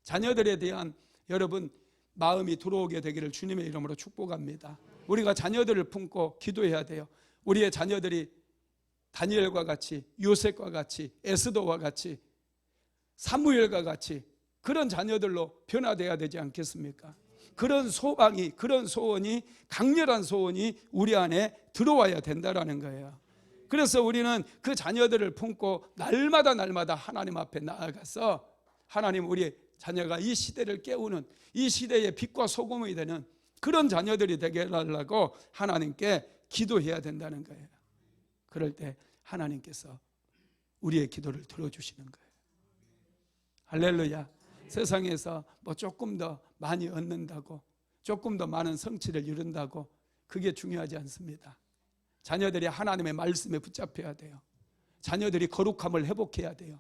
자녀들에 대한 여러분 마음이 들어오게 되기를 주님의 이름으로 축복합니다. 우리가 자녀들을 품고 기도해야 돼요. 우리의 자녀들이 다니엘과 같이, 요셉과 같이, 에스더와 같이, 사무엘과 같이 그런 자녀들로 변화되어야 되지 않겠습니까? 그런 소망이, 그런 소원이, 강렬한 소원이 우리 안에 들어와야 된다라는 거예요. 그래서 우리는 그 자녀들을 품고 날마다 하나님 앞에 나아가서 하나님, 우리 자녀가 이 시대를 깨우는, 이 시대의 빛과 소금이 되는 그런 자녀들이 되게 하려고 하나님께 기도해야 된다는 거예요. 그럴 때 하나님께서 우리의 기도를 들어주시는 거예요. 할렐루야. 세상에서 뭐 조금 더 많이 얻는다고, 조금 더 많은 성취를 이룬다고 그게 중요하지 않습니다. 자녀들이 하나님의 말씀에 붙잡혀야 돼요. 자녀들이 거룩함을 회복해야 돼요.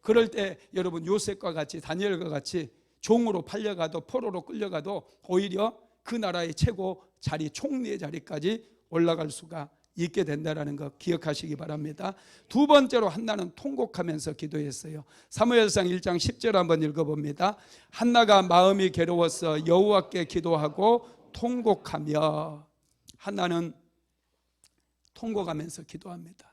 그럴 때 여러분, 요셉과 같이, 다니엘과 같이 종으로 팔려가도, 포로로 끌려가도 오히려 그 나라의 최고 자리, 총리의 자리까지 올라갈 수가 있게 된다는 거 기억하시기 바랍니다. 두 번째로 한나는 통곡하면서 기도했어요. 사무엘상 1장 10절 한번 읽어봅니다. 한나가 마음이 괴로워서 여호와께 기도하고 통곡하며. 한나는 통곡하면서 기도합니다.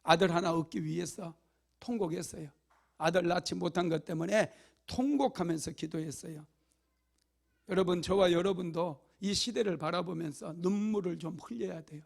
아들 하나 얻기 위해서 통곡했어요. 아들 낳지 못한 것 때문에 통곡하면서 기도했어요. 여러분, 저와 여러분도 이 시대를 바라보면서 눈물을 좀 흘려야 돼요.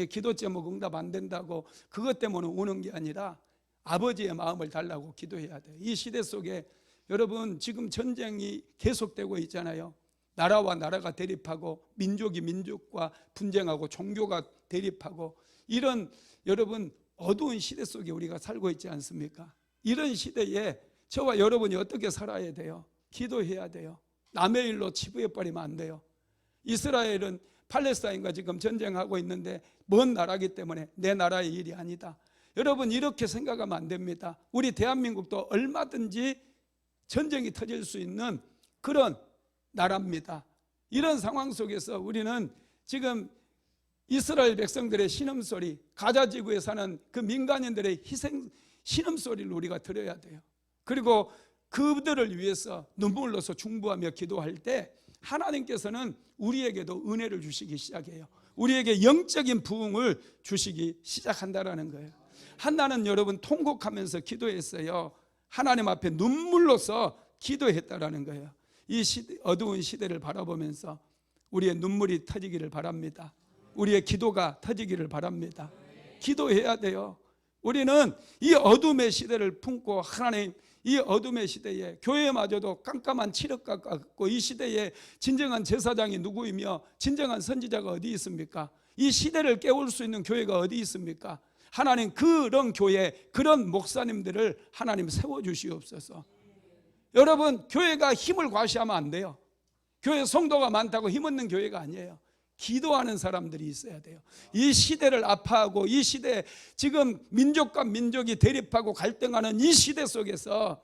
기도 제목 응답 안 된다고 그것 때문에 우는 게 아니라 아버지의 마음을 달라고 기도해야 돼요. 이 시대 속에 여러분, 지금 전쟁이 계속되고 있잖아요. 나라와 나라가 대립하고 민족이 민족과 분쟁하고 종교가 대립하고, 이런 여러분 어두운 시대 속에 우리가 살고 있지 않습니까? 이런 시대에 저와 여러분이 어떻게 살아야 돼요? 기도해야 돼요. 남의 일로 치부해버리면 안 돼요. 이스라엘은 팔레스타인과 지금 전쟁하고 있는데 먼 나라이기 때문에 내 나라의 일이 아니다. 여러분, 이렇게 생각하면 안 됩니다. 우리 대한민국도 얼마든지 전쟁이 터질 수 있는 그런 나라입니다. 이런 상황 속에서 우리는 지금 이스라엘 백성들의 신음소리, 가자지구에 사는 그 민간인들의 희생 신음소리를 우리가 들어야 돼요. 그리고 그들을 위해서 눈물로서 중보하며 기도할 때 하나님께서는 우리에게도 은혜를 주시기 시작해요. 우리에게 영적인 부흥을 주시기 시작한다라는 거예요. 한나는 여러분 통곡하면서 기도했어요. 하나님 앞에 눈물로서 기도했다라는 거예요. 이 어두운 시대를 바라보면서 우리의 눈물이 터지기를 바랍니다. 우리의 기도가 터지기를 바랍니다. 기도해야 돼요. 우리는 이 어둠의 시대를 품고, 하나님, 이 어둠의 시대에 교회마저도 깜깜한 칠흑과 같고, 이 시대에 진정한 제사장이 누구이며 진정한 선지자가 어디 있습니까? 이 시대를 깨울 수 있는 교회가 어디 있습니까? 하나님, 그런 교회, 그런 목사님들을 하나님 세워주시옵소서. 여러분, 교회가 힘을 과시하면 안 돼요. 교회 성도가 많다고 힘없는 교회가 아니에요. 기도하는 사람들이 있어야 돼요. 이 시대를 아파하고, 이 시대 지금 민족과 민족이 대립하고 갈등하는 이 시대 속에서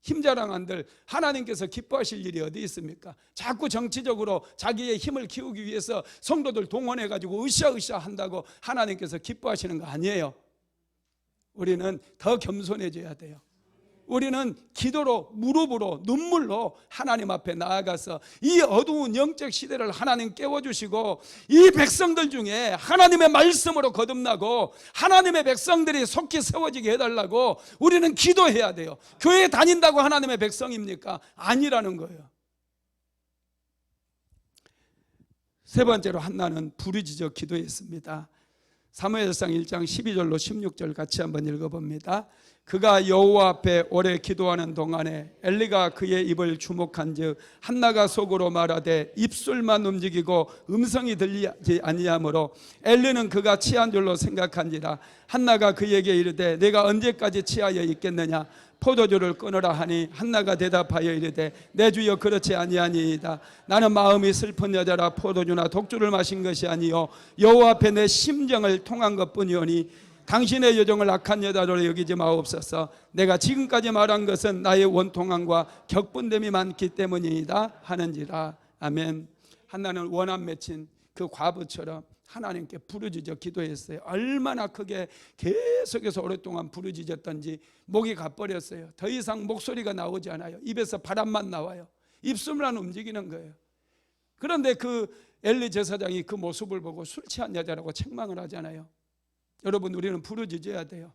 힘자랑한들 하나님께서 기뻐하실 일이 어디 있습니까? 자꾸 정치적으로 자기의 힘을 키우기 위해서 성도들 동원해가지고 으쌰으쌰 한다고 하나님께서 기뻐하시는 거 아니에요. 우리는 더 겸손해져야 돼요. 우리는 기도로, 무릎으로, 눈물로 하나님 앞에 나아가서 이 어두운 영적 시대를 하나님 깨워주시고, 이 백성들 중에 하나님의 말씀으로 거듭나고 하나님의 백성들이 속히 세워지게 해달라고 우리는 기도해야 돼요. 교회에 다닌다고 하나님의 백성입니까? 아니라는 거예요. 세 번째로 한나는 부르짖어 기도했습니다. 사무엘상 1장 12절로 16절 같이 한번 읽어봅니다. 그가 여호와 앞에 오래 기도하는 동안에 엘리가 그의 입을 주목한즉 한나가 속으로 말하되 입술만 움직이고 음성이 들리지 아니하므로 엘리는 그가 취한 줄로 생각한지라. 한나가 그에게 이르되 내가 언제까지 취하여 있겠느냐? 포도주를 끊으라 하니 한나가 대답하여 이르되 내 주여 그렇지 아니하니이다. 나는 마음이 슬픈 여자라 포도주나 독주를 마신 것이 아니요 여호와 앞에 내 심정을 통한 것뿐이오니 당신의 여정을 악한 여자로 여기지 마옵소서. 내가 지금까지 말한 것은 나의 원통함과 격분됨이 많기 때문이다 하는지라. 아멘. 한나는 원한 맺힌 그 과부처럼 하나님께 부르짖어 기도했어요. 얼마나 크게 계속해서 오랫동안 부르짖었던지 목이 가버렸어요. 더 이상 목소리가 나오지 않아요. 입에서 바람만 나와요. 입술만 움직이는 거예요. 그런데 그 엘리 제사장이 그 모습을 보고 술 취한 여자라고 책망을 하잖아요. 여러분, 우리는 부르짖어야 돼요.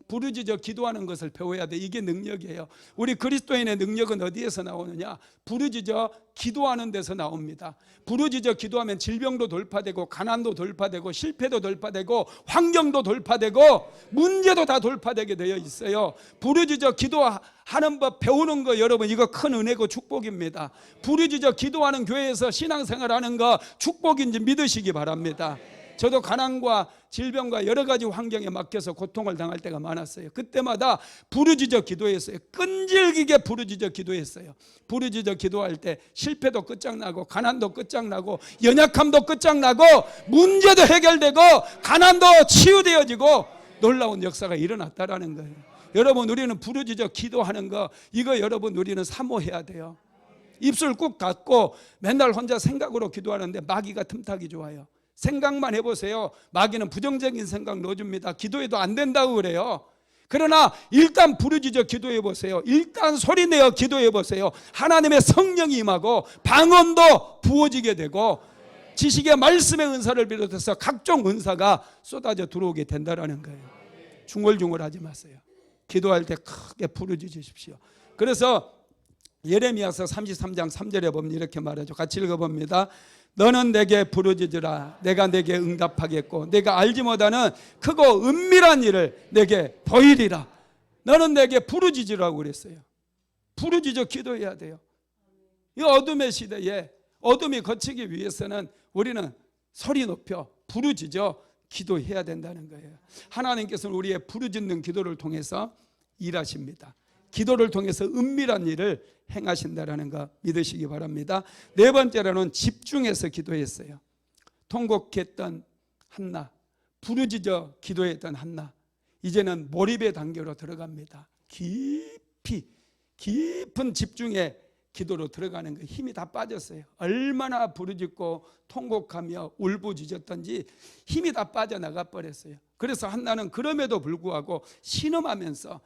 부르짖어 기도하는 것을 배워야 돼. 이게 능력이에요. 우리 그리스도인의 능력은 어디에서 나오느냐? 부르짖어 기도하는 데서 나옵니다. 부르짖어 기도하면 질병도 돌파되고 가난도 돌파되고 실패도 돌파되고 환경도 돌파되고 문제도 다 돌파되게 되어 있어요. 부르짖어 기도하는 법 배우는 거, 여러분, 이거 큰 은혜고 축복입니다. 부르짖어 기도하는 교회에서 신앙생활하는 거 축복인지 믿으시기 바랍니다. 저도 가난과 질병과 여러 가지 환경에 맡겨서 고통을 당할 때가 많았어요. 그때마다 부르짖어 기도했어요. 끈질기게 부르짖어 기도했어요. 부르짖어 기도할 때 실패도 끝장나고 가난도 끝장나고 연약함도 끝장나고 문제도 해결되고 가난도 치유되어지고 놀라운 역사가 일어났다라는 거예요. 여러분, 우리는 부르짖어 기도하는 거, 이거 여러분 우리는 사모해야 돼요. 입술 꾹 닫고 맨날 혼자 생각으로 기도하는데 마귀가 틈타기 좋아요. 생각만 해보세요. 마귀는 부정적인 생각 넣어줍니다. 기도해도 안 된다고 그래요. 그러나 일단 부르짖어 기도해보세요. 일단 소리내어 기도해보세요. 하나님의 성령이 임하고 방언도 부어지게 되고 지식의 말씀의 은사를 비롯해서 각종 은사가 쏟아져 들어오게 된다라는 거예요. 중얼중얼하지 마세요. 기도할 때 크게 부르짖으십시오. 그래서 예레미야서 33장 3절에 보면 이렇게 말하죠. 같이 읽어봅니다. 너는 내게 부르짖으라. 내가 내게 응답하겠고 내가 알지 못하는 크고 은밀한 일을 내게 보이리라. 너는 내게 부르짖으라고 그랬어요. 부르짖어 기도해야 돼요. 이 어둠의 시대에 어둠이 거치기 위해서는 우리는 소리 높여 부르짖어 기도해야 된다는 거예요. 하나님께서는 우리의 부르짖는 기도를 통해서 일하십니다. 기도를 통해서 은밀한 일을 행하신다라는 거 믿으시기 바랍니다. 네 번째로는 집중해서 기도했어요. 통곡했던 한나, 부르짖어 기도했던 한나, 이제는 몰입의 단계로 들어갑니다. 깊은 집중의 기도로 들어가는 거 힘이 다 빠졌어요. 얼마나 부르짖고 통곡하며 울부짖었던지 힘이 다 빠져나가 버렸어요. 그래서 한나는 그럼에도 불구하고 신음하면서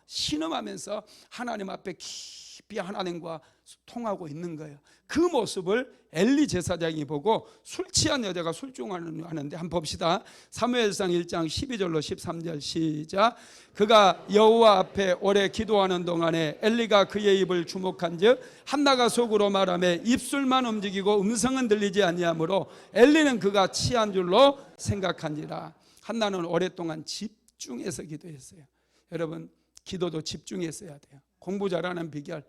하나님 앞에 깊이 하나님과 통하고 있는 거예요. 그 모습을 엘리 제사장이 보고 술 취한 여자가 술중하는데 한번 봅시다. 사무엘상 1장 12절로 13절 시작. 그가 여호와 앞에 오래 기도하는 동안에 엘리가 그의 입을 주목한즉 한나가 속으로 말하며 입술만 움직이고 음성은 들리지 아니하므로 엘리는 그가 취한 줄로 생각한지라. 한나는 오랫동안 집중해서 기도했어요. 여러분, 기도도 집중했어야 돼요. 공부 잘하는 비결,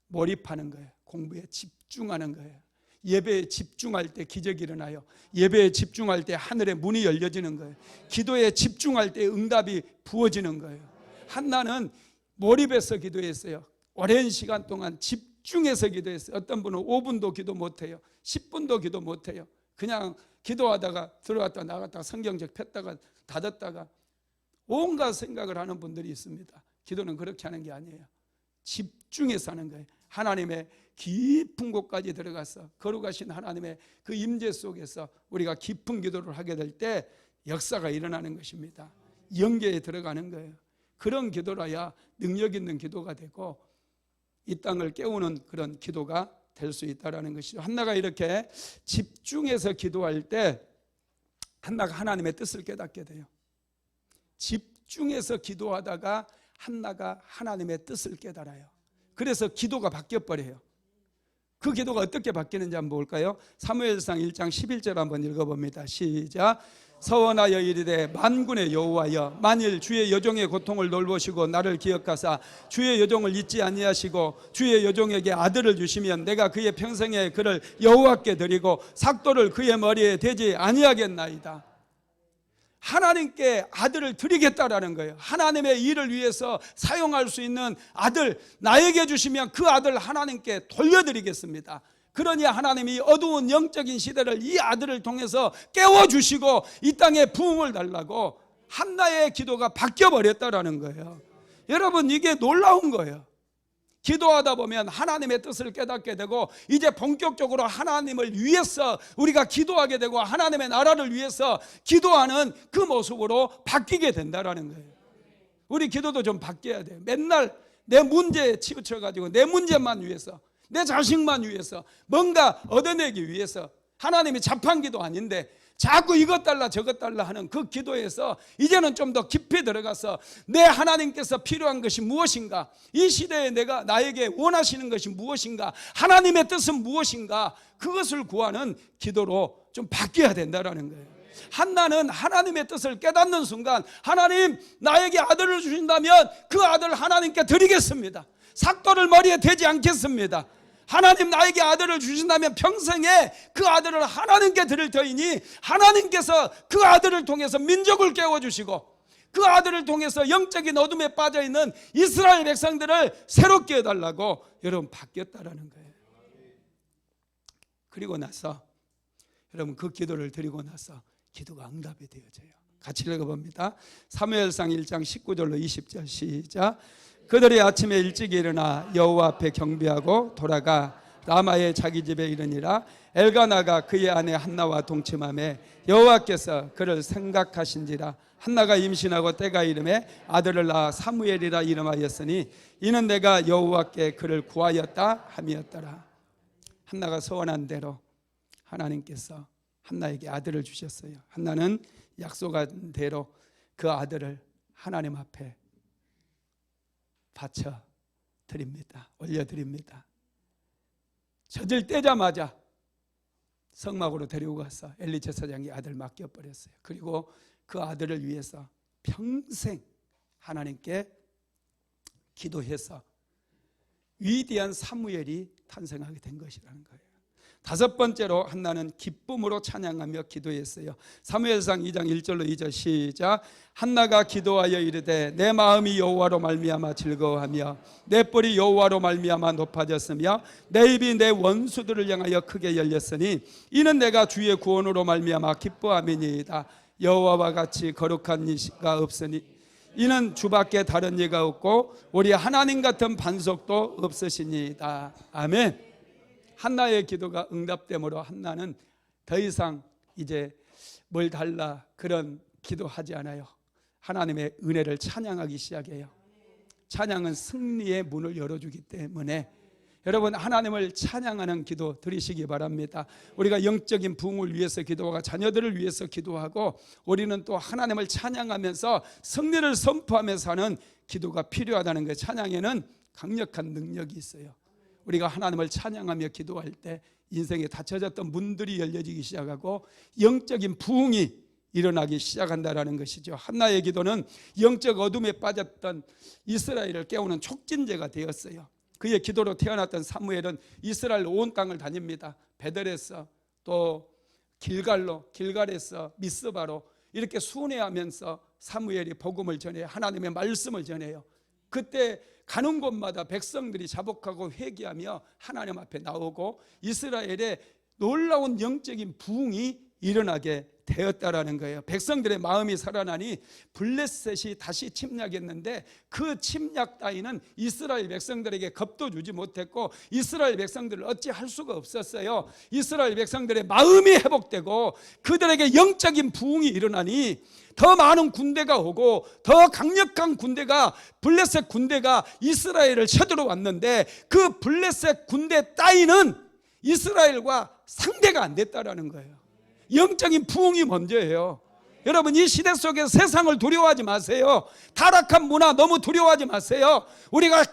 몰입하는 거예요. 공부에 집중하는 거예요. 예배에 집중할 때 기적이 일어나요. 예배에 집중할 때 하늘의 문이 열려지는 거예요. 기도에 집중할 때 응답이 부어지는 거예요. 한나는 몰입해서 기도했어요. 오랜 시간 동안 집중해서 기도했어요. 어떤 분은 5분도 기도 못해요. 10분도 기도 못해요. 그냥 기도하다가 들어갔다 나갔다가 성경책 폈다가 닫았다가 온갖 생각을 하는 분들이 있습니다. 기도는 그렇게 하는 게 아니에요. 집중해서 하는 거예요. 하나님의 깊은 곳까지 들어가서 거룩하신 하나님의 그 임재 속에서 우리가 깊은 기도를 하게 될 때 역사가 일어나는 것입니다. 영계에 들어가는 거예요. 그런 기도라야 능력 있는 기도가 되고 이 땅을 깨우는 그런 기도가 될 수 있다는 것이죠. 한나가 이렇게 집중해서 기도할 때 한나가 하나님의 뜻을 깨닫게 돼요. 집중해서 기도하다가 한나가 하나님의 뜻을 깨달아요. 그래서 기도가 바뀌어버려요. 그 기도가 어떻게 바뀌는지 한번 볼까요? 사무엘상 1장 11절 한번 읽어봅니다. 시작. 서원하여 이르되 만군의 여호와여, 만일 주의 여종의 고통을 돌보시고 나를 기억하사 주의 여종을 잊지 아니하시고 주의 여종에게 아들을 주시면 내가 그의 평생에 그를 여호와께 드리고 삭도를 그의 머리에 대지 아니하겠나이다. 하나님께 아들을 드리겠다라는 거예요. 하나님의 일을 위해서 사용할 수 있는 아들 나에게 주시면 그 아들 하나님께 돌려드리겠습니다. 그러니 하나님이 어두운 영적인 시대를 이 아들을 통해서 깨워주시고 이 땅에 부흥을 달라고 한나의 기도가 바뀌어버렸다라는 거예요. 여러분, 이게 놀라운 거예요. 기도하다 보면 하나님의 뜻을 깨닫게 되고 이제 본격적으로 하나님을 위해서 우리가 기도하게 되고 하나님의 나라를 위해서 기도하는 그 모습으로 바뀌게 된다는 거예요. 우리 기도도 좀 바뀌어야 돼요. 맨날 내 문제에 치우쳐가지고 내 문제만 위해서, 내 자식만 위해서, 뭔가 얻어내기 위해서, 하나님이 자판기도 아닌데 자꾸 이것 달라 저것 달라 하는 그 기도에서 이제는 좀 더 깊이 들어가서 내 하나님께서 필요한 것이 무엇인가, 이 시대에 내가 나에게 원하시는 것이 무엇인가, 하나님의 뜻은 무엇인가, 그것을 구하는 기도로 좀 바뀌어야 된다는 거예요. 한나는 하나님의 뜻을 깨닫는 순간 하나님 나에게 아들을 주신다면 그 아들 하나님께 드리겠습니다. 삭도를 머리에 대지 않겠습니다. 하나님 나에게 아들을 주신다면 평생에 그 아들을 하나님께 드릴 터이니 하나님께서 그 아들을 통해서 민족을 깨워주시고 그 아들을 통해서 영적인 어둠에 빠져있는 이스라엘 백성들을 새롭게 해달라고 여러분 바뀌었다라는 거예요. 그리고 나서 여러분 그 기도를 드리고 나서 기도가 응답이 되어져요. 같이 읽어봅니다. 사무엘상 1장 19절로 20절 시작. 그들이 아침에 일찍 일어나 여호와 앞에 경배하고 돌아가 라마의 자기 집에 이르니라. 엘가나가 그의 아내 한나와 동침하매 여호와께서 그를 생각하신지라. 한나가 임신하고 때가 이름에 아들을 낳아 사무엘이라 이름하였으니 이는 내가 여호와께 그를 구하였다 함이었더라. 한나가 소원한 대로 하나님께서 한나에게 아들을 주셨어요. 한나는 약속한 대로 그 아들을 하나님 앞에 바쳐 드립니다. 올려드립니다. 젖을 떼자마자 성막으로 데리고 가서 엘리 제사장이 아들 맡겨버렸어요. 그리고 그 아들을 위해서 평생 하나님께 기도해서 위대한 사무엘이 탄생하게 된 것이라는 거예요. 다섯 번째로 한나는 기쁨으로 찬양하며 기도했어요. 사무엘상 2장 1절로 2절 시작. 한나가 기도하여 이르되 내 마음이 여호와로 말미암아 즐거워하며 내 뿔이 여호와로 말미암아 높아졌으며 내 입이 내 원수들을 향하여 크게 열렸으니 이는 내가 주의 구원으로 말미암아 기뻐함이니이다. 여호와와 같이 거룩한 이가 없으니 이는 주밖에 다른 이가 없고 우리 하나님 같은 반석도 없으시니이다. 아멘. 한나의 기도가 응답됨으로 한나는 더 이상 이제 뭘 달라 그런 기도하지 않아요. 하나님의 은혜를 찬양하기 시작해요. 찬양은 승리의 문을 열어주기 때문에 여러분 하나님을 찬양하는 기도 드리시기 바랍니다. 우리가 영적인 부흥을 위해서 기도하고 자녀들을 위해서 기도하고 우리는 또 하나님을 찬양하면서 승리를 선포하면서 하는 기도가 필요하다는 거예요. 찬양에는 강력한 능력이 있어요. 우리가 하나님을 찬양하며 기도할 때 인생에 닫혀졌던 문들이 열려지기 시작하고 영적인 부흥이 일어나기 시작한다는 것이죠. 한나의 기도는 영적 어둠에 빠졌던 이스라엘을 깨우는 촉진제가 되었어요. 그의 기도로 태어났던 사무엘은 이스라엘 온 땅을 다닙니다. 베델에서 또 길갈에서 미스바로 이렇게 순회하면서 사무엘이 복음을 전해요. 하나님의 말씀을 전해요. 그때 가는 곳마다 백성들이 자복하고 회개하며 하나님 앞에 나오고 이스라엘의 놀라운 영적인 부흥이 일어나게 되었다라는 거예요. 백성들의 마음이 살아나니 블레셋이 다시 침략했는데 그 침략 따위는 이스라엘 백성들에게 겁도 주지 못했고 이스라엘 백성들을 어찌할 수가 없었어요. 이스라엘 백성들의 마음이 회복되고 그들에게 영적인 부흥이 일어나니 더 많은 군대가 오고 더 강력한 군대가 블레셋 군대가 이스라엘을 쳐들어왔는데 그 블레셋 군대 따위는 이스라엘과 상대가 안 됐다라는 거예요. 영적인 부흥이 먼저예요. 여러분 이 시대 속에서 세상을 두려워하지 마세요. 타락한 문화 너무 두려워하지 마세요. 우리가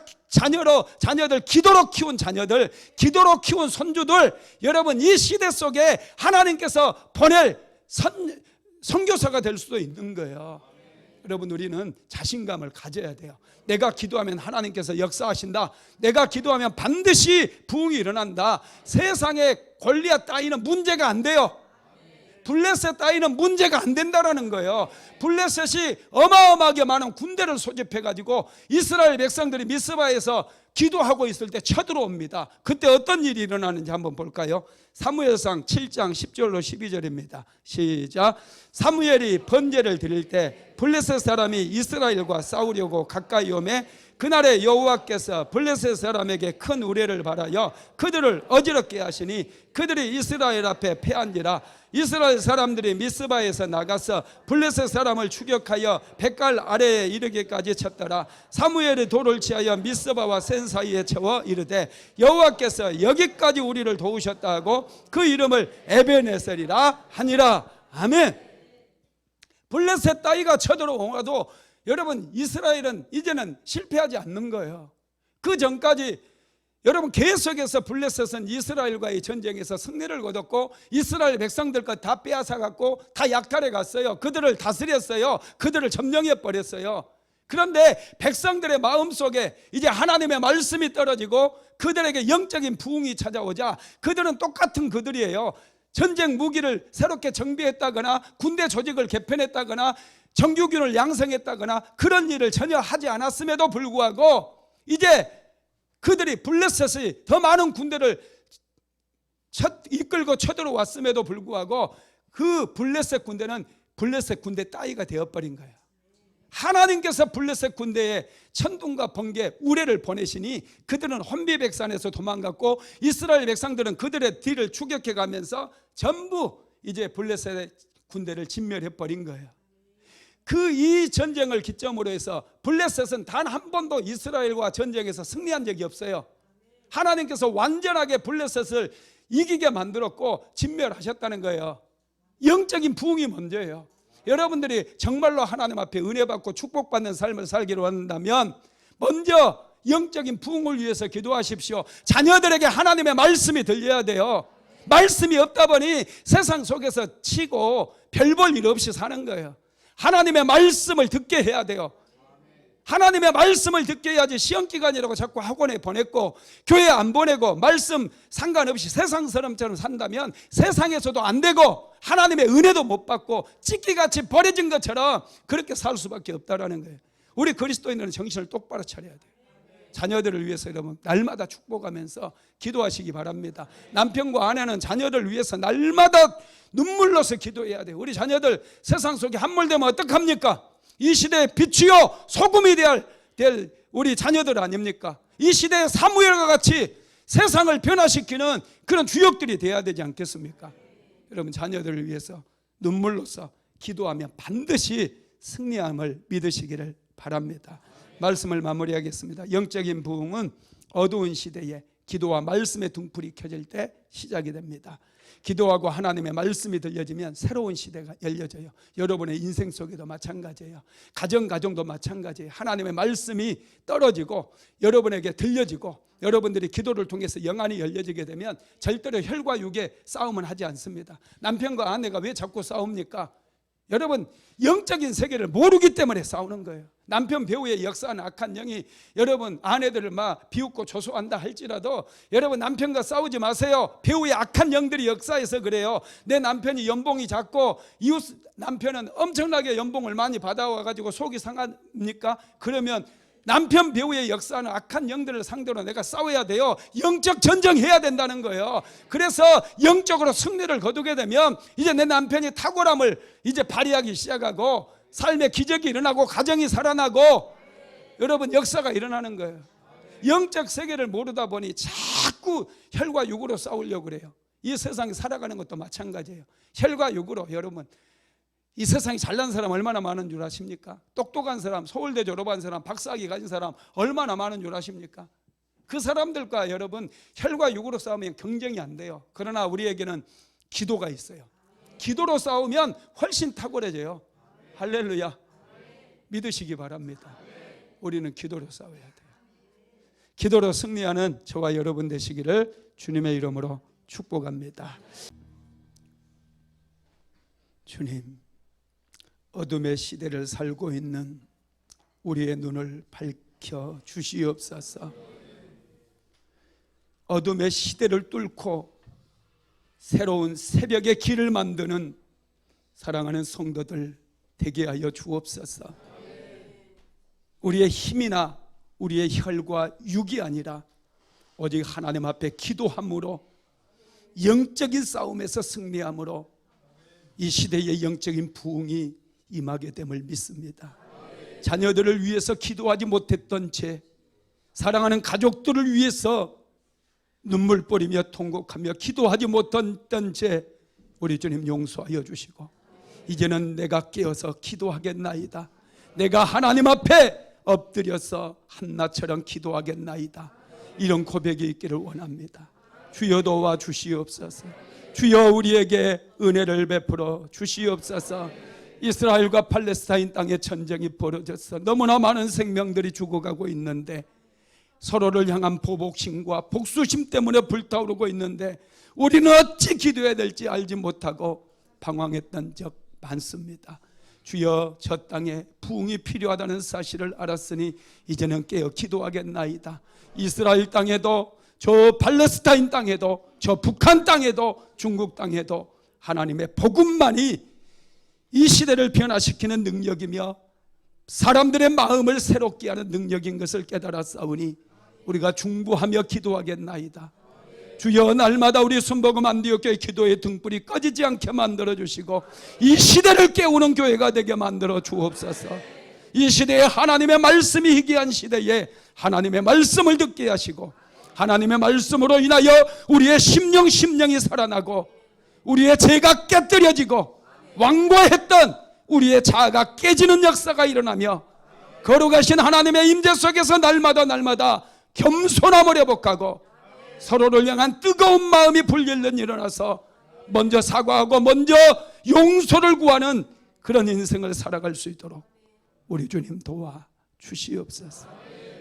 자녀들 기도로 키운 자녀들, 기도로 키운 손주들, 여러분 이 시대 속에 하나님께서 보낼 선교사가 될 수도 있는 거예요. 여러분 우리는 자신감을 가져야 돼요. 내가 기도하면 하나님께서 역사하신다. 내가 기도하면 반드시 부흥이 일어난다. 세상의 골리앗 따위는 문제가 안 돼요. 블레셋 따위는 문제가 안 된다라는 거예요. 블레셋이 어마어마하게 많은 군대를 소집해가지고 이스라엘 백성들이 미스바에서 기도하고 있을 때 쳐들어옵니다. 그때 어떤 일이 일어나는지 한번 볼까요? 사무엘상 7장 10절로 12절입니다. 시작. 사무엘이 번제를 드릴 때 블레셋 사람이 이스라엘과 싸우려고 가까이 오매 그날에 여호와께서 블레셋 사람에게 큰 우레를 발하여 그들을 어지럽게 하시니 그들이 이스라엘 앞에 패한지라. 이스라엘 사람들이 미스바에서 나가서 블레셋 사람을 추격하여 뱃갈 아래에 이르기까지 쳤더라. 사무엘이 돌을 취하여 미스바와 센 사이에 채워 이르되 여호와께서 여기까지 우리를 도우셨다 하고 그 이름을 에베네셀이라 하니라. 아멘. 블레셋 따위가 쳐들어오고도 여러분 이스라엘은 이제는 실패하지 않는 거예요. 그 전까지 여러분 계속해서 블레셋은 이스라엘과의 전쟁에서 승리를 거뒀고 이스라엘 백성들 것 다 빼앗아갖고 다 약탈해 갔어요. 그들을 다스렸어요. 그들을 점령해 버렸어요. 그런데 백성들의 마음속에 이제 하나님의 말씀이 떨어지고 그들에게 영적인 부흥이 찾아오자 그들은 똑같은 그들이에요. 전쟁 무기를 새롭게 정비했다거나 군대 조직을 개편했다거나 정규군을 양성했다거나 그런 일을 전혀 하지 않았음에도 불구하고 이제 그들이 블레셋이 더 많은 군대를 이끌고 쳐들어왔음에도 불구하고 그 블레셋 군대는 블레셋 군대 따위가 되어버린 거예요. 하나님께서 블레셋 군대에 천둥과 번개, 우레를 보내시니 그들은 혼비백산에서 도망갔고 이스라엘 백성들은 그들의 뒤를 추격해가면서 전부 이제 블레셋의 군대를 진멸해버린 거예요. 이 전쟁을 기점으로 해서 블레셋은 단 한 번도 이스라엘과 전쟁에서 승리한 적이 없어요. 하나님께서 완전하게 블레셋을 이기게 만들었고 진멸하셨다는 거예요. 영적인 부흥이 먼저예요. 여러분들이 정말로 하나님 앞에 은혜 받고 축복받는 삶을 살기로 한다면 먼저 영적인 부흥을 위해서 기도하십시오. 자녀들에게 하나님의 말씀이 들려야 돼요. 말씀이 없다 보니 세상 속에서 치고 별 볼 일 없이 사는 거예요. 하나님의 말씀을 듣게 해야 돼요. 하나님의 말씀을 듣게 해야지 시험기간이라고 자꾸 학원에 보냈고 교회 안 보내고 말씀 상관없이 세상 사람처럼 산다면 세상에서도 안 되고 하나님의 은혜도 못 받고 찢기같이 버려진 것처럼 그렇게 살 수밖에 없다라는 거예요. 우리 그리스도인들은 정신을 똑바로 차려야 돼요. 자녀들을 위해서 여러분 날마다 축복하면서 기도하시기 바랍니다. 남편과 아내는 자녀를 위해서 날마다 눈물로서 기도해야 돼요. 우리 자녀들 세상 속에 함몰되면 어떡합니까? 이 시대의 빛이요 소금이 될 우리 자녀들 아닙니까? 이 시대의 사무엘과 같이 세상을 변화시키는 그런 주역들이 돼야 되지 않겠습니까? 여러분 자녀들을 위해서 눈물로써 기도하면 반드시 승리함을 믿으시기를 바랍니다. 말씀을 마무리하겠습니다. 영적인 부흥은 어두운 시대에 기도와 말씀의 등불이 켜질 때 시작이 됩니다. 기도하고 하나님의 말씀이 들려지면 새로운 시대가 열려져요. 여러분의 인생 속에도 마찬가지예요. 가정도 마찬가지예요. 하나님의 말씀이 떨어지고 여러분에게 들려지고 여러분들이 기도를 통해서 영안이 열려지게 되면 절대로 혈과 육의 싸움은 하지 않습니다. 남편과 아내가 왜 자꾸 싸웁니까? 여러분 영적인 세계를 모르기 때문에 싸우는 거예요. 남편 배우의 역사는 악한 영이 여러분 아내들을 막 비웃고 조소한다 할지라도 여러분 남편과 싸우지 마세요. 배우의 악한 영들이 역사에서 그래요. 내 남편이 연봉이 작고 이웃 남편은 엄청나게 연봉을 많이 받아와가지고 속이 상합니까? 그러면 남편 배우의 역사는 악한 영들을 상대로 내가 싸워야 돼요. 영적 전쟁해야 된다는 거예요. 그래서 영적으로 승리를 거두게 되면 이제 내 남편이 탁월함을 이제 발휘하기 시작하고 삶의 기적이 일어나고 가정이 살아나고 여러분 역사가 일어나는 거예요. 영적 세계를 모르다 보니 자꾸 혈과 육으로 싸우려고 그래요. 이 세상에 살아가는 것도 마찬가지예요. 혈과 육으로 여러분 이 세상에 잘난 사람 얼마나 많은 줄 아십니까? 똑똑한 사람, 서울대 졸업한 사람, 박사학위 가진 사람 얼마나 많은 줄 아십니까? 그 사람들과 여러분 혈과 육으로 싸우면 경쟁이 안 돼요. 그러나 우리에게는 기도가 있어요. 기도로 싸우면 훨씬 탁월해져요. 할렐루야. 믿으시기 바랍니다. 우리는 기도로 싸워야 돼요. 기도로 승리하는 저와 여러분 되시기를 주님의 이름으로 축복합니다. 주님, 어둠의 시대를 살고 있는 우리의 눈을 밝혀 주시옵소서. 어둠의 시대를 뚫고 새로운 새벽의 길을 만드는 사랑하는 성도들 되게 하여 주옵소서. 우리의 힘이나 우리의 혈과 육이 아니라 오직 하나님 앞에 기도함으로 영적인 싸움에서 승리함으로 이 시대의 영적인 부흥이 임하게 됨을 믿습니다. 자녀들을 위해서 기도하지 못했던 죄, 사랑하는 가족들을 위해서 눈물 뿌리며 통곡하며 기도하지 못했던 죄 우리 주님 용서하여 주시고 이제는 내가 깨어서 기도하겠나이다. 내가 하나님 앞에 엎드려서 한나처럼 기도하겠나이다. 이런 고백이 있기를 원합니다. 주여 도와 주시옵소서. 주여 우리에게 은혜를 베풀어 주시옵소서. 이스라엘과 팔레스타인 땅에 전쟁이 벌어졌어. 너무나 많은 생명들이 죽어가고 있는데 서로를 향한 보복심과 복수심 때문에 불타오르고 있는데 우리는 어찌 기도해야 될지 알지 못하고 방황했던 적 많습니다. 주여 저 땅에 부흥이 필요하다는 사실을 알았으니 이제는 깨어 기도하겠나이다. 이스라엘 땅에도 저 팔레스타인 땅에도 저 북한 땅에도 중국 땅에도 하나님의 복음만이 이 시대를 변화시키는 능력이며 사람들의 마음을 새롭게 하는 능력인 것을 깨달았사오니 우리가 중보하며 기도하겠나이다. 주여 날마다 우리 순복음 안디옥교회 기도의 등불이 꺼지지 않게 만들어주시고 이 시대를 깨우는 교회가 되게 만들어 주옵소서. 이 시대에 하나님의 말씀이 희귀한 시대에 하나님의 말씀을 듣게 하시고 하나님의 말씀으로 인하여 우리의 심령이 살아나고 우리의 죄가 깨뜨려지고 완고했던 우리의 자아가 깨지는 역사가 일어나며 거룩하신 하나님의 임재 속에서 날마다 겸손함을 회복하고 서로를 향한 뜨거운 마음이 불길른 일어나서 먼저 사과하고 먼저 용서를 구하는 그런 인생을 살아갈 수 있도록 우리 주님 도와 주시옵소서.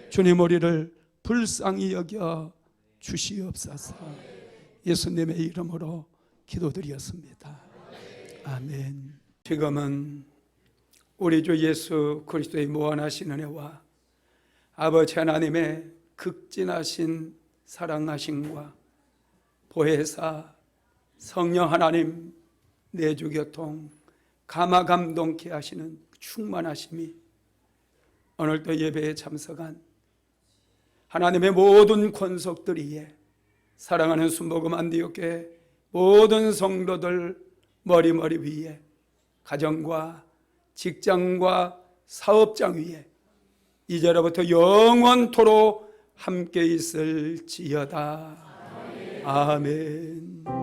주님 우리를 불쌍히 여겨 주시옵소서. 예수님의 이름으로 기도드렸습니다. 아멘. 지금은 우리 주 예수 그리스도의 무한하신 은혜와 아버지 하나님의 극진하신 사랑하심과 보혜사 성령 하나님 내주교통 감화감동케 하시는 충만하심이 오늘도 예배에 참석한 하나님의 모든 권속들 위에 사랑하는 순복음 안디옥교회 모든 성도들 머리 위에 가정과 직장과 사업장 위에 이제로부터 영원토록 함께 있을지어다. 아멘.